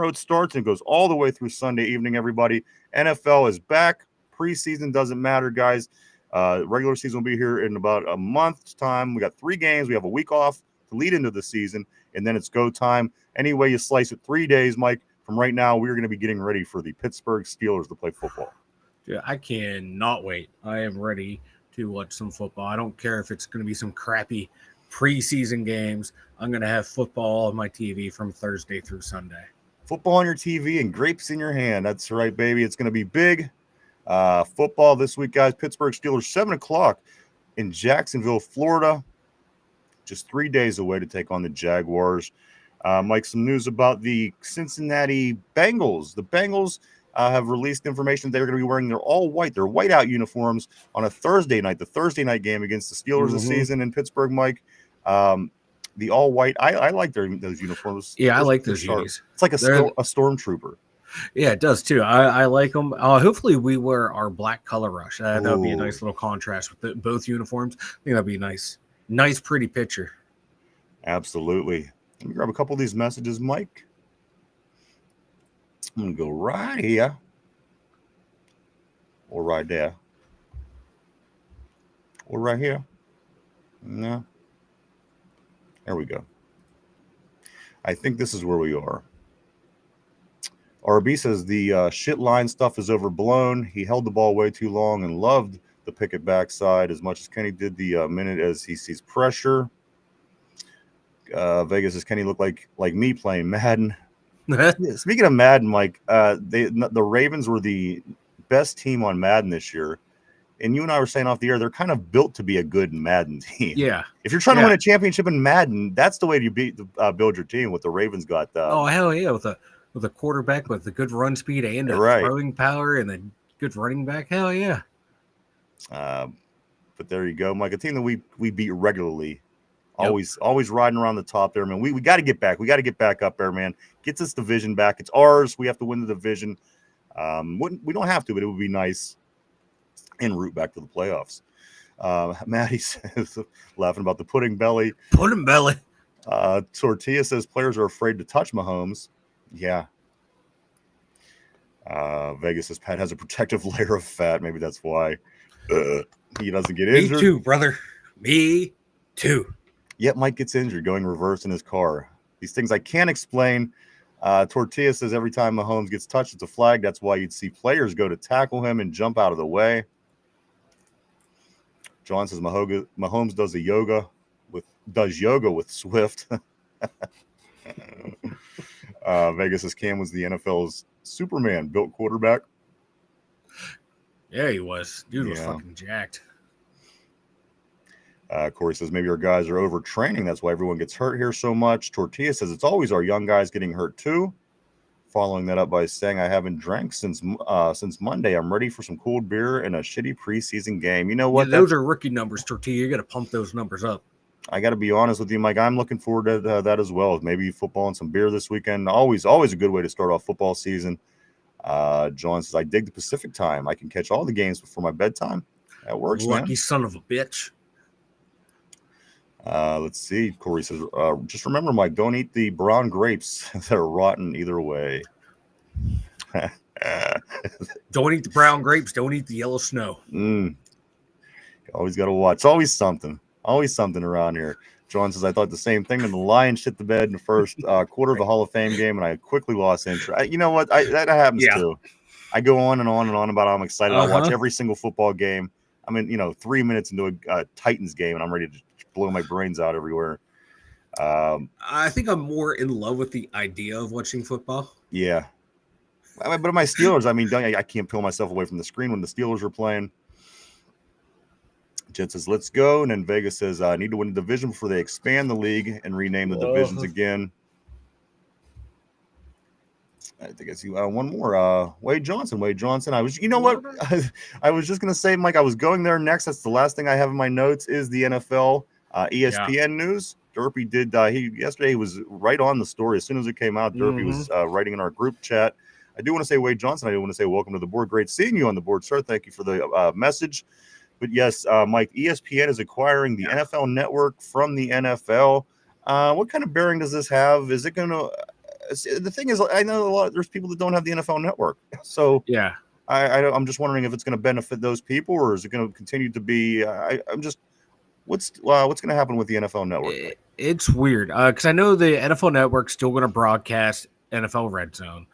it starts and goes all the way through Sunday evening, everybody. NFL is back. Preseason doesn't matter, guys. Regular season will be here in about a month's time. We got 3 games. We have a week off to lead into the season, and then it's go time. Any way you slice it, 3 days, Mike. From right now, we're going to be getting ready for the Pittsburgh Steelers to play football. Yeah, I cannot wait. I am ready to watch some football. I don't care if it's going to be some crappy preseason games. I'm going to have football on my TV from Thursday through Sunday. Football on your TV and grapes in your hand. That's right, baby. It's going to be big. Football this week, guys. Pittsburgh Steelers, 7 o'clock in Jacksonville, Florida. Just 3 days away to take on the Jaguars. Mike, some news about the Cincinnati Bengals. The Bengals have released information they're going to be wearing their whiteout uniforms on a Thursday night, the Thursday night game against the Steelers this season in Pittsburgh, Mike. The all white, I like those uniforms. Yeah, I like those unis. It's like a stormtrooper. Yeah, it does too. I like them. Hopefully, we wear our black color rush. That would be a nice little contrast with both uniforms. I think that'd be a nice, pretty picture. Absolutely. Let me grab a couple of these messages, Mike. I'm going to go right here or right there or right here. No. There we go. I think this is where we are. RB says the shit line stuff is overblown. He held the ball way too long and loved the picket backside as much as Kenny did the minute as he sees pressure. Vegas says Kenny looked like me playing Madden. Speaking of Madden, Mike, the Ravens were the best team on Madden this year. And you and I were saying off the air, they're kind of built to be a good Madden team. Yeah. If you're trying to win a championship in Madden, that's the way you build your team. What the Ravens got. Oh, hell yeah. With a quarterback with the good run speed and throwing power and a good running back. Hell yeah. But there you go, Mike. A team that we beat regularly. Always riding around the top there, man. We got to get back. We got to get back up there, man. Get this division back. It's ours. We have to win the division. We don't have to, but it would be nice. En route back to the playoffs. Maddie says, laughing about the pudding belly. Pudding belly. Tortilla says players are afraid to touch Mahomes. Yeah. Vegas says Pat has a protective layer of fat. Maybe that's why he doesn't get injured. Me too, brother. Me too. Yet Mike gets injured going reverse in his car. These things I can't explain. Tortilla says every time Mahomes gets touched, it's a flag. That's why you'd see players go to tackle him and jump out of the way. John says Mahomes does yoga with Swift. Vegas says Cam was the NFL's Superman built quarterback. Yeah, he was. Dude was fucking jacked. Corey says maybe our guys are overtraining. That's why everyone gets hurt here so much. Tortilla says it's always our young guys getting hurt too. Following that up by saying I haven't drank since Monday. I'm ready for some cold beer and a shitty preseason game. You know what? Those are rookie numbers, Tortilla. You got to pump those numbers up. I got to be honest with you, Mike. I'm looking forward to that as well. Maybe football and some beer this weekend. Always a good way to start off football season. John says I dig the Pacific time. I can catch all the games before my bedtime. That works, Lucky man. son of a bitch. Let's see. Corey says, just remember, Mike, don't eat the brown grapes. They're rotten either way. Don't eat the brown grapes. Don't eat the yellow snow. Always got to watch. It's always something. Always something around here. John says, I thought the same thing. And the Lions shit the bed in the first quarter of the Hall of Fame game, and I quickly lost interest. You know what? That happens too. I go on and on and on about how I'm excited. I watch every single football game. I mean, 3 minutes into a Titans game, and I'm ready to blow my brains out everywhere. I think I'm more in love with the idea of watching football. Yeah. But my Steelers, I can't peel myself away from the screen when the Steelers are playing. Jet says, let's go. And then Vegas says, I need to win the division before they expand the league and rename the divisions again. I think I see one more. Wade Johnson. I was, you know what? I was just going to say, Mike, I was going there next. That's the last thing I have in my notes is the NFL ESPN news. Derpy did. Yesterday he was right on the story. As soon as it came out, Derpy was writing in our group chat. I do want to say, Wade Johnson, I do want to say welcome to the board. Great seeing you on the board, sir. Thank you for the message. But yes, Mike, ESPN is acquiring the NFL network from the NFL. What kind of bearing does this have? Is it going to the thing is, I know there's people that don't have the NFL network. So yeah, I'm just wondering if it's going to benefit those people, or is it going to continue to be, what's going to happen with the NFL network? It's weird. Cause I know the NFL network's still going to broadcast NFL Red Zone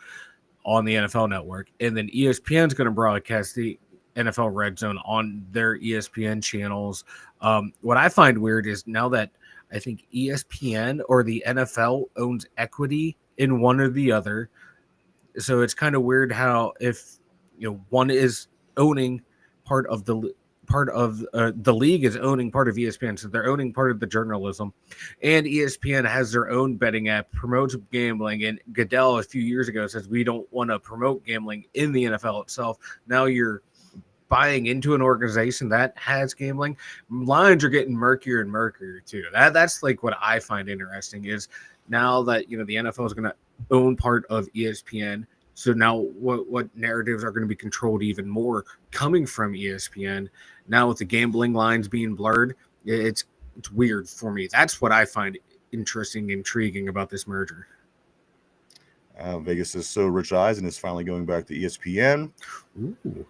on the NFL network. And then ESPN's going to broadcast the NFL Red Zone on their ESPN channels. What I find weird is now that I think ESPN or the NFL owns equity in one or the other. So it's kind of weird how if one is owning part of the league is owning part of ESPN, so they're owning part of the journalism, and ESPN has their own betting app, promotes gambling, and Goodell a few years ago says we don't want to promote gambling in the NFL itself. Now you're buying into an organization that has gambling. Lines are getting murkier and murkier too. That's like what I find interesting is now that the NFL is going to own part of ESPN. So now what narratives are going to be controlled even more coming from ESPN? Now with the gambling lines being blurred, it's weird for me. That's what I find interesting, intriguing about this merger. Vegas says, so Rich Eisen is finally going back to ESPN. Ooh.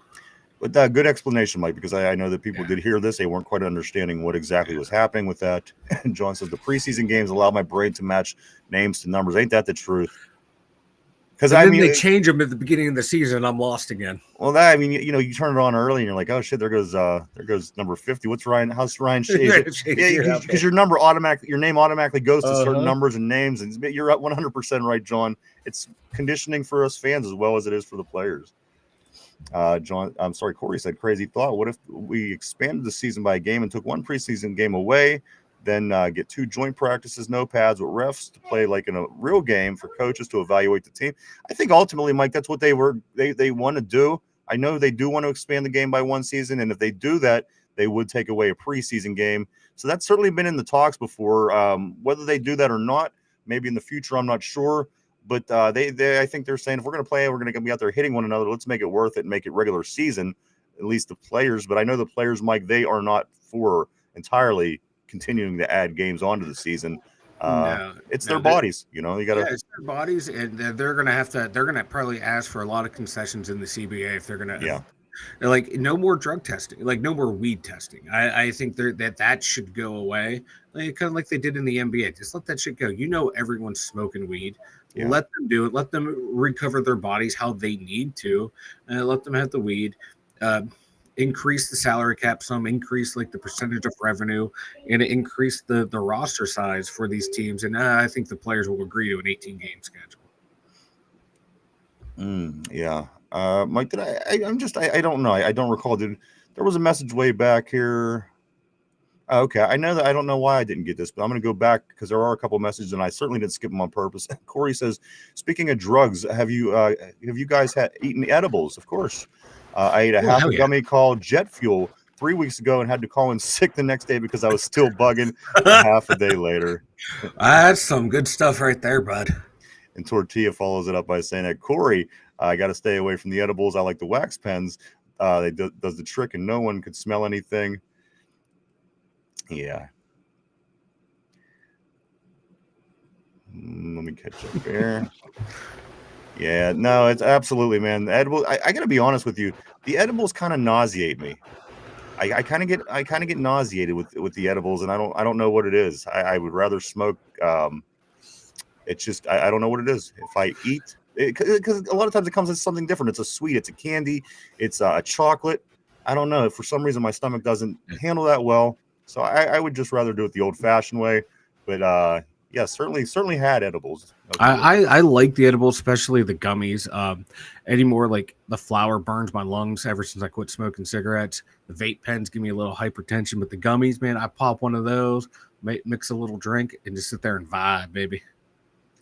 But good explanation, Mike, because I know that people did hear this. They weren't quite understanding what exactly was happening with that. And John says, the preseason games allow my brain to match names to numbers. Ain't that the truth? Because they change them at the beginning of the season. I'm lost again. Well, you turn it on early and you're like, oh shit, there goes number 50. How's Ryan Shays? Because your name automatically goes to certain numbers and names, and you're at 100% right, John. It's conditioning for us fans as well as it is for the players. Corey said, crazy thought. What if we expanded the season by a game and took one preseason game away, then get 2 joint practices, no pads with refs to play like in a real game for coaches to evaluate the team? I think ultimately, Mike, that's what they want to do. I know they do want to expand the game by one season, and if they do that, they would take away a preseason game. So that's certainly been in the talks before. Whether they do that or not, maybe in the future, I'm not sure. But I think they're saying if we're going to play, we're going to be out there hitting one another. Let's make it worth it and make it regular season, at least the players. But I know the players, Mike, they are not for entirely continuing to add games onto the season. It's their bodies, you got to. It's their bodies, and they're going to probably ask for a lot of concessions in the CBA if they're going to. Yeah. Like no more drug testing, like no more weed testing. I think that should go away, kind of like they did in the NBA. Just let that shit go. Everyone's smoking weed. Yeah. Let them do it. Let them recover their bodies how they need to, and let them have the weed. Increase the salary cap some, increase like the percentage of revenue, and increase the roster size for these teams. And I think the players will agree to an 18-game schedule. Yeah. Mike, I don't know. I don't recall. There was a message way back here. Okay, I know that I don't know why I didn't get this, but I'm going to go back because there are a couple messages, and I certainly didn't skip them on purpose. Corey says, "Speaking of drugs, have you guys had eaten edibles?" Of course, I ate a Oh, half hell a yeah. gummy called Jet Fuel 3 weeks ago, and had to call in sick the next day because I was still bugging. A half a day later, That's some good stuff right there, bud. and Tortilla follows it up by saying that Corey, I got to stay away from the edibles. I like the wax pens. They does the trick, and no one could smell anything. Yeah. Let me catch up here. Yeah, no, it's absolutely, man. The edible. I got to be honest with you. The edibles kind of nauseate me. I kind of get nauseated with the edibles, and I don't know what it is. I would rather smoke. It's just I don't know what it is. If I eat, because a lot of times it comes as something different. It's a sweet. It's a candy. It's a chocolate. I don't know. For some reason, my stomach doesn't handle that well. So I would just rather do it the old fashioned way. But yeah, certainly had edibles. No kidding. I like the edibles, especially the gummies. Anymore, like the flour burns my lungs ever since I quit smoking cigarettes. The vape pens give me a little hypertension, but the gummies, man, I pop one of those, mix a little drink, and just sit there and vibe, baby.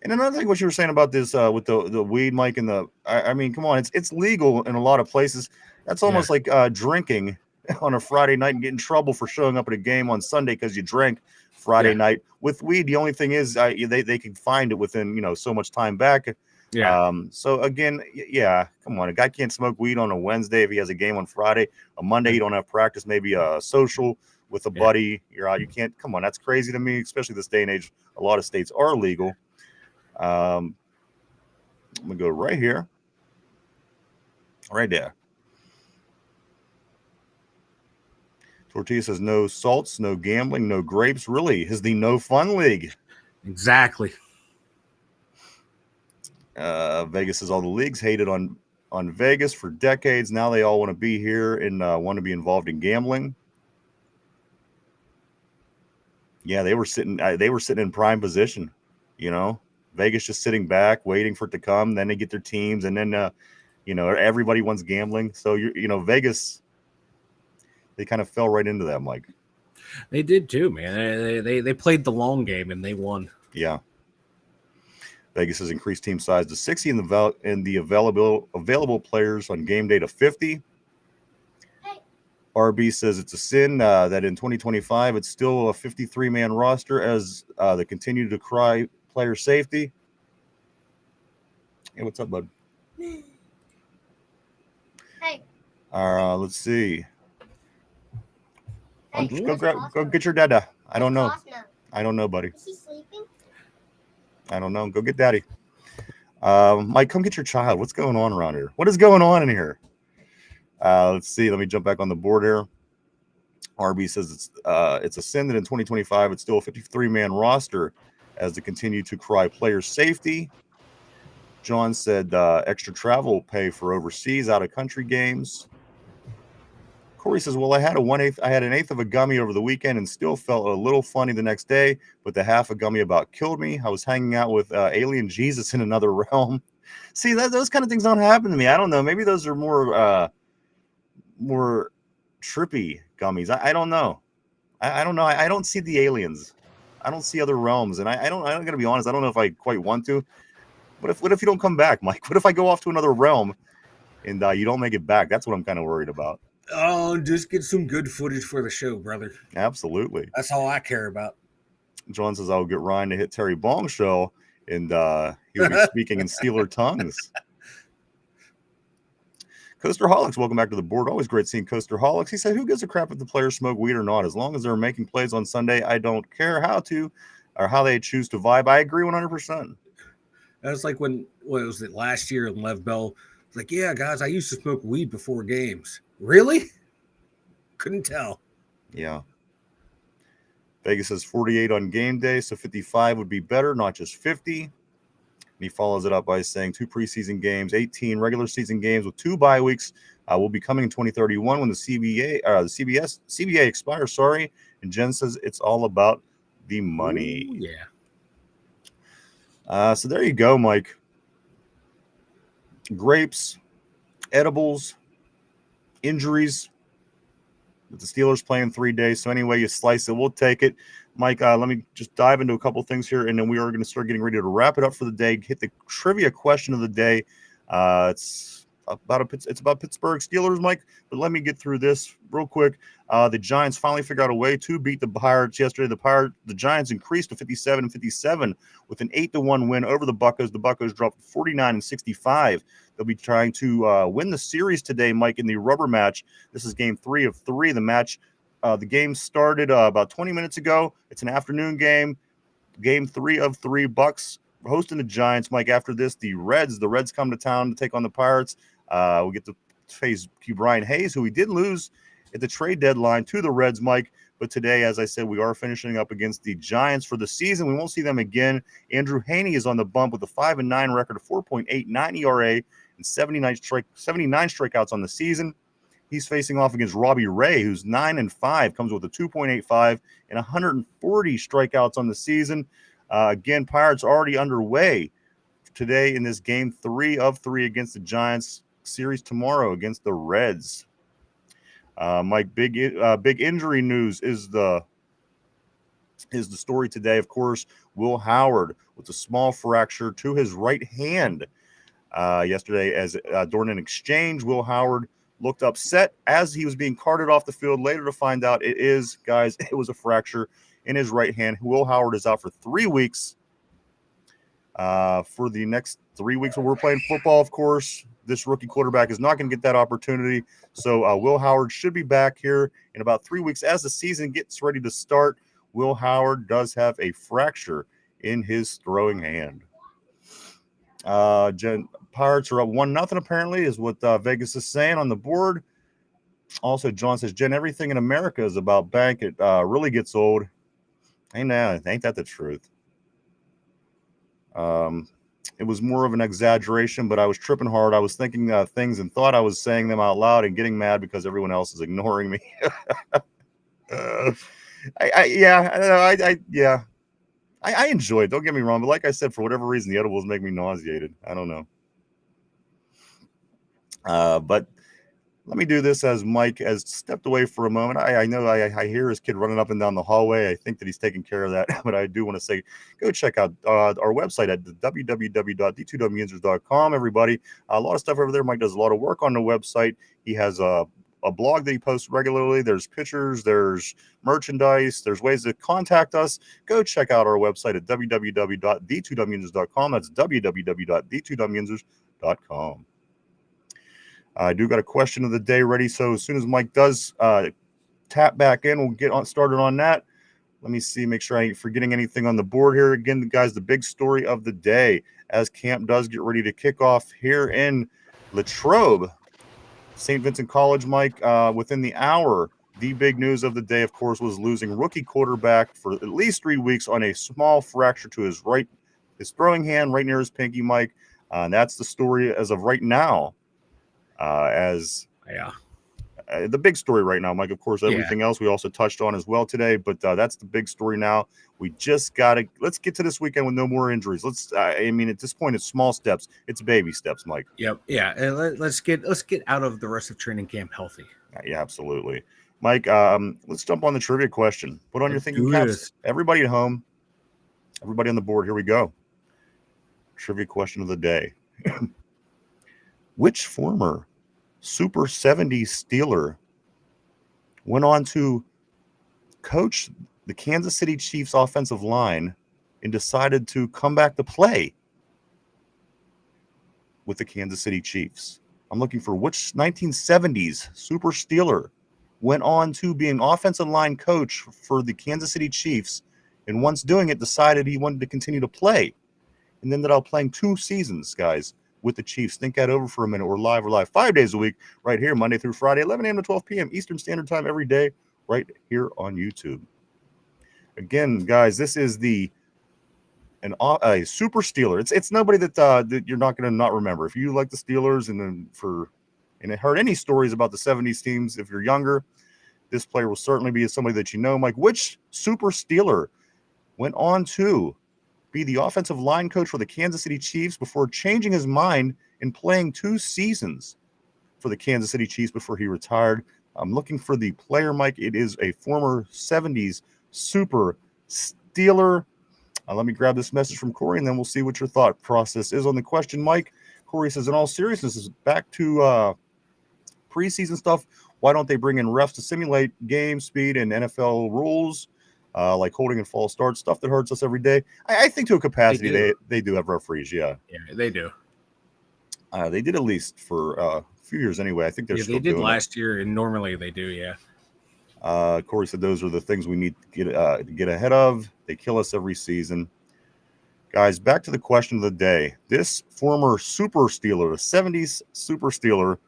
And another thing, what you were saying about this with the weed, Mike, and I mean, come on, it's legal in a lot of places. That's Yeah, almost like drinking on a Friday night and get in trouble for showing up at a game on Sunday because you drank Friday yeah, night. With weed, the only thing is they can find it within so much time back. yeah. So again, yeah, come on, a guy can't smoke weed on a Wednesday if he has a game on Friday. A Monday, you don't have practice, maybe a social with a Yeah. buddy. You're out. You can't. Come on, that's crazy to me, especially this day and age. A lot of states are legal. I'm gonna go right here, right there. Tortilla says no salts, no gambling, no grapes. Really, is the no fun league. Exactly. Vegas says all the leagues hated on Vegas for decades. Now they all want to be here and want to be involved in gambling. Yeah, they were sitting in prime position. Vegas just sitting back, waiting for it to come. Then they get their teams, and then everybody wants gambling. So Vegas, they kind of fell right into that, Mike. They did too, man. They played the long game and they won. Yeah. Vegas has increased team size to 60 and the available players on game day to 50. RB says it's a sin that in 2025 it's still a 53-man roster as they continue to cry player safety. Hey, what's up, bud? Hey. Let's see. Hey, Go get your dada. I don't know. I don't know, buddy. Is he sleeping? I don't know. Go get daddy. Mike, come get your child. What's going on around here? What is going on in here? Let's see. Let me jump back on the board here. RB says it's a sin that in 2025 it's still a 53-man roster as they continue to cry player safety. John said extra travel pay for overseas out of country games. Corey says, well, I had an eighth of a gummy over the weekend and still felt a little funny the next day, but the half a gummy about killed me. I was hanging out with alien Jesus in another realm. See, those kind of things don't happen to me. I don't know. Maybe those are more trippy gummies. I don't know. I don't know. I don't see the aliens. I don't see other realms, and I don't gotta be honest. I don't know if I quite want to. What if you don't come back, Mike? What if I go off to another realm and you don't make it back? That's what I'm kind of worried about. Oh, just get some good footage for the show, brother. Absolutely. That's all I care about. John says I'll get Ryan to hit Terry Bong show, and he'll be speaking in Steeler tongues. Coasterholics, welcome back to the board. Always great seeing Coasterholics. He said, who gives a crap if the players smoke weed or not? As long as they're making plays on Sunday, I don't care how they choose to vibe. I agree 100%. That's like what was it last year in Lev Bell? Was like, yeah, guys, I used to smoke weed before games. Really? Couldn't tell. Yeah. Vegas says 48 on game day, so 55 would be better, not just 50. And he follows it up by saying 2 preseason games, 18 regular season games with 2 bye weeks will be coming in 2031 when the CBA expires. Sorry, and Jen says it's all about the money. Ooh, yeah. So there you go, Mike. Grapes, edibles, injuries, With the Steelers playing 3 days, so anyway you slice it, we'll take it. Mike, let me just dive into a couple things here, and then we are going to start getting ready to wrap it up for the day. Hit the trivia question of the day. It's about Pittsburgh Steelers, Mike. But let me get through this real quick. The Giants finally figured out a way to beat the Pirates yesterday. The Giants increased to 57-57 with an 8-1 win over the Buccos. The Buccos dropped 49-65. They'll be trying to win the series today, Mike, in the rubber match. This is game 3 of 3. The game started about 20 minutes ago. It's an afternoon game. Game 3 of 3. Bucks hosting the Giants, Mike. After this, the Reds come to town to take on the Pirates. We get to face Brian Hayes, who we did lose at the trade deadline to the Reds, Mike. But today, as I said, we are finishing up against the Giants for the season. We won't see them again. Andrew Haney is on the bump with a 5-9 record, a 4.89 ERA, and 79 strikeouts on the season. He's facing off against Robbie Ray, who's 9-5, comes with a 2.85 and 140 strikeouts on the season. Again, Pirates already underway today in this game 3 of 3 against the Giants. Series tomorrow against the Reds. Mike, big injury news is the story today. Of course, Will Howard with a small fracture to his right hand yesterday as during an exchange. Will Howard looked upset as he was being carted off the field. Later to find out it was a fracture in his right hand. Will Howard is out for 3 weeks. For the next 3 weeks when we're playing football, of course, this rookie quarterback is not going to get that opportunity. So Will Howard should be back here in about 3 weeks as the season gets ready to start. Will Howard does have a fracture in his throwing hand. Pirates are up 1-0 apparently is what Vegas is saying on the board. Also, John says, Jen, everything in America is about bank. It really gets old. Ain't that the truth? It was more of an exaggeration, but I was tripping hard. I was thinking things and thought I was saying them out loud and getting mad because everyone else is ignoring me. I enjoy it. Don't get me wrong, but like I said, for whatever reason, the edibles make me nauseated. I don't know. But let me do this as Mike has stepped away for a moment. I know I hear his kid running up and down the hallway. I think that he's taking care of that. But I do want to say, go check out our website at www.d2wyinzers.com, everybody. A lot of stuff over there. Mike does a lot of work on the website. He has a blog that he posts regularly. There's pictures, there's merchandise, there's ways to contact us. Go check out our website at www.d2wyinzers.com. That's www.d2wyinzers.com. I do got a question of the day ready, so as soon as Mike does tap back in, we'll get started on that. Let me see, make sure I ain't forgetting anything on the board here. Again, guys, the big story of the day as camp does get ready to kick off here in Latrobe, St. Vincent College, Mike, within the hour. The big news of the day, of course, was losing rookie quarterback for at least 3 weeks on a small fracture to his throwing hand right near his pinky, Mike. And that's the story as of right now. The big story right now, Mike. Of course, everything else we also touched on as well today, but that's the big story now. We just let's get to this weekend with no more injuries. At this point, it's small steps. It's baby steps, Mike. Yep. Yeah. And let's get out of the rest of training camp healthy. Yeah, absolutely. Mike, let's jump on the trivia question. Put on your thinking caps. Everybody at home, everybody on the board. Here we go. Trivia question of the day. Which former Super 70s Steeler went on to coach the Kansas City Chiefs offensive line and decided to come back to play with the Kansas City Chiefs? I'm looking for which 1970s Super Steeler went on to be an offensive line coach for the Kansas City Chiefs, and once doing it, decided he wanted to continue to play and ended up playing 2 seasons, guys, with the Chiefs. Think that over for a minute. We're live 5 days a week right here, Monday through Friday, 11 a.m. to 12 p.m. Eastern Standard Time every day right here on YouTube. Again, guys, this is a Super Steeler. It's nobody that you're not going to not remember. If you like the Steelers and heard any stories about the 70s teams, if you're younger, this player will certainly be somebody that you know. Mike, which Super Steeler went on to be the offensive line coach for the Kansas City Chiefs before changing his mind and playing 2 seasons for the Kansas City Chiefs before he retired? I'm looking for the player, Mike. It is a former 70s Super Steeler. Let me grab this message from Corey, and then we'll see what your thought process is on the question, Mike. Corey says, in all seriousness, is back to preseason stuff. Why don't they bring in refs to simulate game speed and NFL rules, like holding and false starts, stuff that hurts us every day? I think to a capacity they do have referees, yeah. Yeah, they do. They did at least for a few years anyway. I think they're still they did doing last year, and normally they do, yeah. Corey said those are the things we need to get ahead of. They kill us every season. Guys, back to the question of the day. This former Super Steeler, the 70s Super Steeler,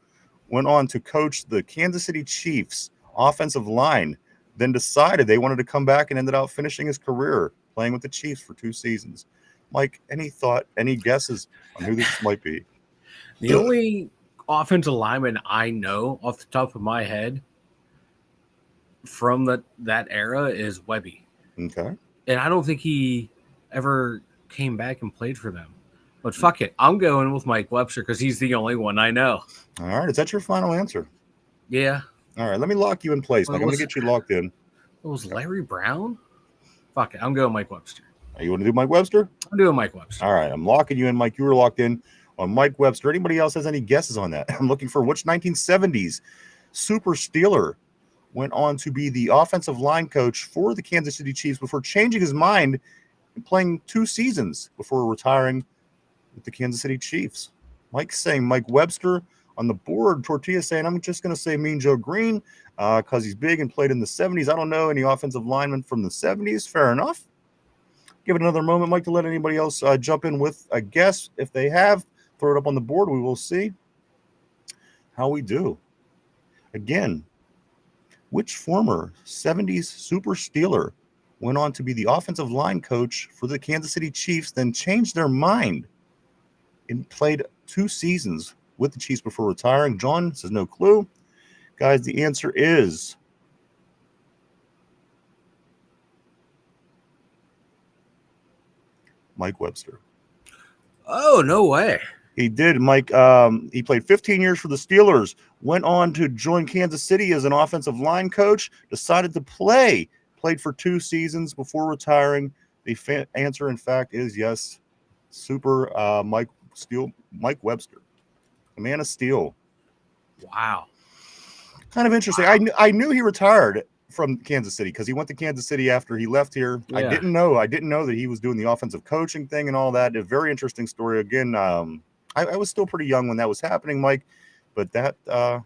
went on to coach the Kansas City Chiefs offensive line, then decided they wanted to come back and ended up finishing his career playing with the Chiefs for 2 seasons. Mike, any guesses on who this might be? The only offensive lineman I know off the top of my head from that era is Webby. Okay. And I don't think he ever came back and played for them. But fuck it. I'm going with Mike Webster because he's the only one I know. All right. Is that your final answer? Yeah. All right. Let me lock you in place, Mike. I'm going to get you locked in. It was Larry Brown? Fuck it. I'm going Mike Webster. You want to do Mike Webster? I'm doing Mike Webster. All right. I'm locking you in, Mike. You were locked in on Mike Webster. Anybody else has any guesses on that? I'm looking for which 1970s Super Steeler went on to be the offensive line coach for the Kansas City Chiefs before changing his mind and playing 2 seasons before retiring with the Kansas City Chiefs. Mike's saying Mike Webster on the board. Tortilla saying, I'm just going to say Mean Joe Green because he's big and played in the 70s. I don't know any offensive linemen from the 70s. Fair enough. Give it another moment, Mike, to let anybody else jump in with a guess. If they have, throw it up on the board. We will see how we do. Again, which former 70s Super Steeler went on to be the offensive line coach for the Kansas City Chiefs, then changed their mind and played 2 seasons with the Chiefs before retiring? John says no clue. Guys, the answer is Mike Webster. Oh, no way. He did, Mike. He played 15 years for the Steelers, went on to join Kansas City as an offensive line coach, decided to played for 2 seasons before retiring. The answer, in fact, is yes. Super Mike Webster, the man of steel. Wow. Kind of interesting. Wow. I knew he retired from Kansas City because he went to Kansas City after he left here. Yeah. I didn't know that he was doing the offensive coaching thing and all that. A very interesting story. Again, I was still pretty young when that was happening, Mike, but that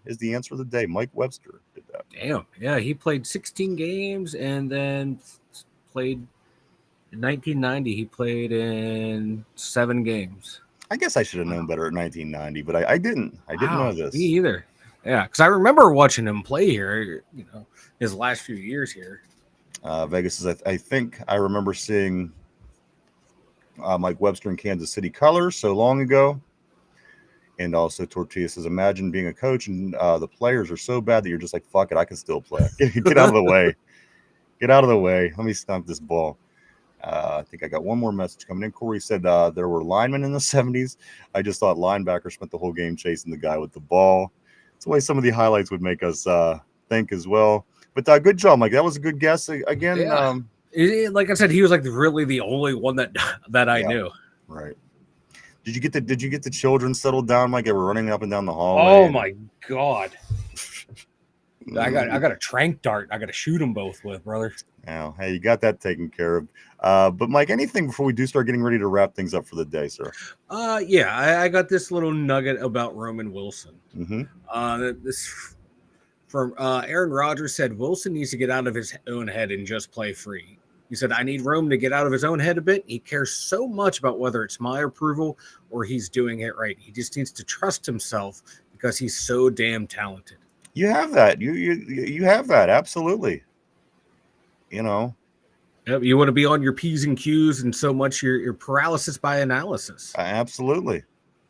is the answer of the day. Mike Webster did that. Damn. Yeah, he played 16 games and then played in 1990. He played in 7 games. I guess I should have known better at 1990, but I didn't. I didn't know this. Me either. Yeah, because I remember watching him play here, his last few years here. Vegas is, I think I remember seeing Mike Webster in Kansas City colors so long ago. And also Tortilla says, imagine being a coach and the players are so bad that you're just like, fuck it, I can still play. Get out of the way. Get out of the way. Let me stomp this ball. I think I got one more message coming in. Corey said there were linemen in the 70s. I just thought linebackers spent the whole game chasing the guy with the ball. It's the way some of the highlights would make us think as well. But good job, Mike. That was a good guess. Again, yeah. Like I said, he was like really the only one that I knew. Right. Did you get the children settled down, Mike? They were running up and down the hallway. Oh my God. I got a trank dart. I got to shoot them both with, brother. Now, hey, you got that taken care of. But Mike, anything before we do start getting ready to wrap things up for the day, sir? Yeah, I got this little nugget about Roman Wilson. Mm-hmm. This from Aaron Rodgers said Wilson needs to get out of his own head and just play free. He said, I need Roman to get out of his own head a bit. He cares so much about whether it's my approval or he's doing it right. He just needs to trust himself because he's so damn talented. You have that. You have that. Absolutely. You know. Yep, you want to be on your P's and Q's and so much your paralysis by analysis. Absolutely.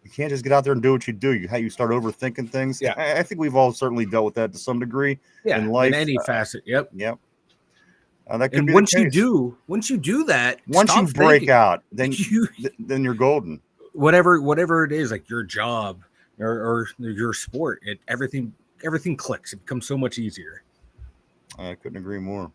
You can't just get out there and do what you do. You start overthinking things. Yeah. I think we've all certainly dealt with that to some degree in life. In any facet. Yep. Yep. That could and be once the case. once you do that, once you break out, then you're golden. Whatever it is, like your job or your sport, everything everything clicks. It becomes so much easier. I couldn't agree more.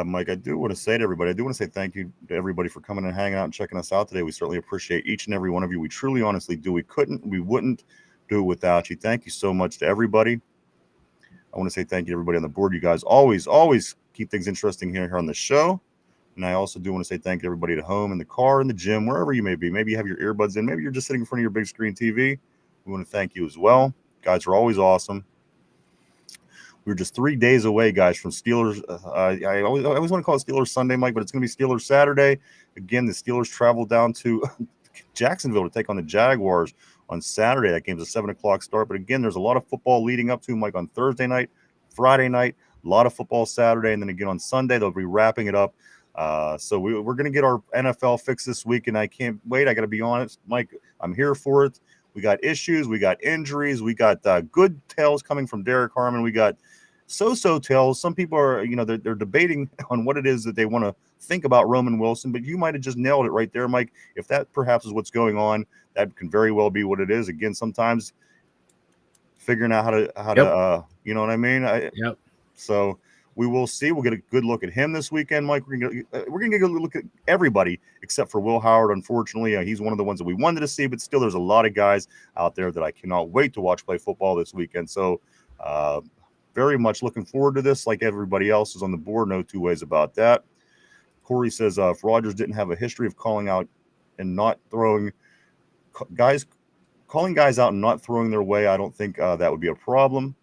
Mike, I do want to say to everybody, I do want to say thank you to everybody for coming and hanging out and checking us out today. We certainly appreciate each and every one of you. We truly, honestly do. We wouldn't do it without you. Thank you so much to everybody. I want to say thank you to everybody on the board. You guys always keep things interesting here on the show. And I also do want to say thank you to everybody at home, in the car, in the gym, wherever you may be. Maybe you have your earbuds in. Maybe you're just sitting in front of your big screen TV. We want to thank you as well. Guys are always awesome. We're just 3 days away, guys, from Steelers. I always want to call it Steelers Sunday, Mike, but it's going to be Steelers Saturday. Again, the Steelers travel down to Jacksonville to take on the Jaguars on Saturday. That game's a 7 o'clock start. But again, there's a lot of football leading up to, Mike, on Thursday night, Friday night, a lot of football Saturday, and then again on Sunday, they'll be wrapping it up. So we're going to get our NFL fix this week, and I can't wait. I got to be honest, Mike, I'm here for it. We got issues. We got injuries. We got good tales coming from Derek Harmon. We got so-so tales. Some people are, they're debating on what it is that they want to think about Roman Wilson, but you might have just nailed it right there, Mike. If that perhaps is what's going on, that can very well be what it is. Again, sometimes figuring out how to you know what I mean? Yep. So we will see. We'll get a good look at him this weekend, Mike. We're gonna get a good look at everybody except for Will Howard. Unfortunately, he's one of the ones that we wanted to see, but still, there's a lot of guys out there that I cannot wait to watch play football this weekend. So, very much looking forward to this. Like everybody else is on the board, no two ways about that. Corey says if Rodgers didn't have a history of calling out and not throwing calling guys out and not throwing their way, I don't think that would be a problem.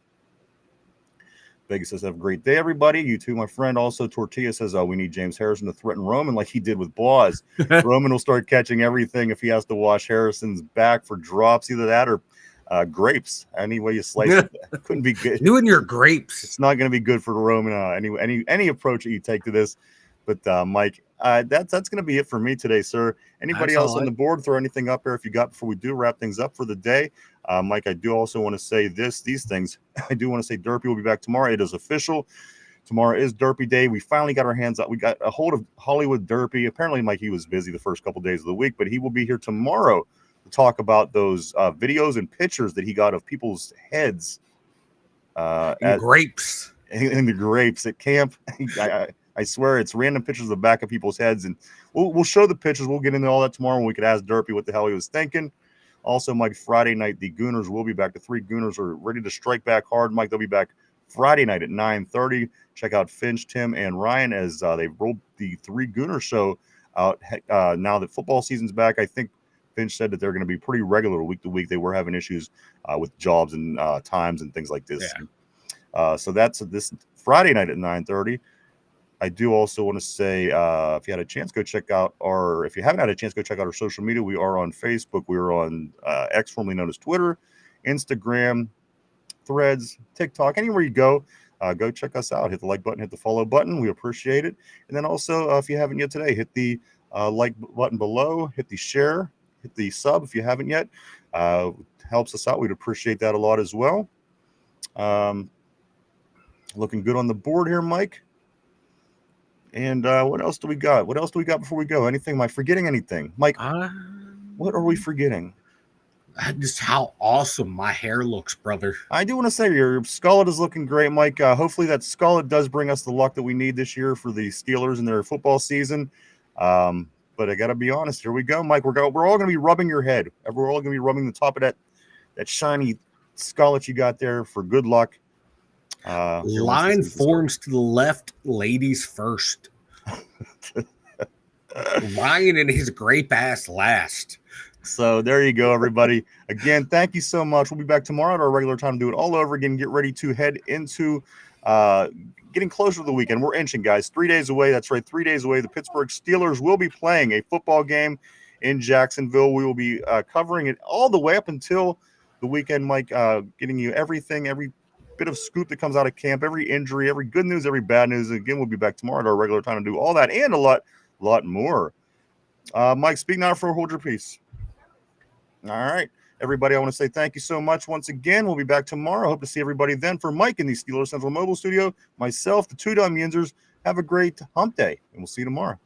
Vegas says, have a great day, everybody. You too, my friend. Also, Tortilla says, we need James Harrison to threaten Roman like he did with Boz. Roman will start catching everything if he has to wash Harrison's back for drops, either that or grapes. Any way you slice it, couldn't be good. You and your grapes. It's not going to be good for Roman. Any approach that you take to this. But Mike, that's going to be it for me today, sir. Anybody else on the board? Throw anything up there if you got before we do wrap things up for the day. Mike, I do also want to say these things. I do want to say Derpy will be back tomorrow. It is official. Tomorrow is Derpy Day. We finally got our hands up. We got a hold of Hollywood Derpy. Apparently, Mike, he was busy the first couple days of the week, but he will be here tomorrow to talk about those videos and pictures that he got of people's heads. Grapes. In the grapes at camp. I swear it's random pictures of the back of people's heads, and we'll show the pictures. We'll get into all that tomorrow when we could ask Derpy what the hell he was thinking. Also, Mike, Friday night, the Gooners will be back. The three Gooners are ready to strike back hard. Mike, they'll be back Friday night at 9:30. Check out Finch, Tim, and Ryan as they roll the three Gooner show out. Now that football season's back, I think Finch said that they're going to be pretty regular week to week. They were having issues with jobs and times and things like this. Yeah. So that's this Friday night at 9:30. I do also want to say, if you had a chance, go check out if you haven't had a chance, go check out our social media. We are on Facebook. We are on X, formerly known as Twitter, Instagram, Threads, TikTok, anywhere you go check us out. Hit the like button, hit the follow button. We appreciate it. And then also, if you haven't yet today, hit the like button below, hit the share, hit the sub if you haven't yet. Helps us out. We'd appreciate that a lot as well. Looking good on the board here, Mike. And what else do we got? What else do we got before we go? Anything? Am I forgetting anything? Mike, what are we forgetting? Just how awesome my hair looks, brother. I do want to say your skullet is looking great, Mike. Hopefully that skullet does bring us the luck that we need this year for the Steelers and their football season. But I got to be honest. Here we go, Mike. We're all going to be rubbing your head. We're all going to be rubbing the top of that shiny skullet you got there for good luck. Line forms to the left, ladies first. Ryan and his grape ass last. So there you go, everybody. Again, thank you so much. We'll be back tomorrow at our regular time to do it all over again. Get ready to head into getting closer to the weekend. We're inching, guys. 3 days away. That's right, 3 days away. The Pittsburgh Steelers will be playing a football game in Jacksonville. We will be covering it all the way up until the weekend, Mike, getting you everything, every bit of scoop that comes out of camp, every injury, every good news, every bad news. Again, we'll be back tomorrow at our regular time to do all that and a lot more. Mike, speak now for hold your peace. All right, everybody, I want to say thank you so much once again. We'll be back tomorrow. Hope to see everybody then. For Mike in the Steelers Central Mobile Studio, myself, the two dumb Yinzers, have a great hump day, and we'll see you tomorrow.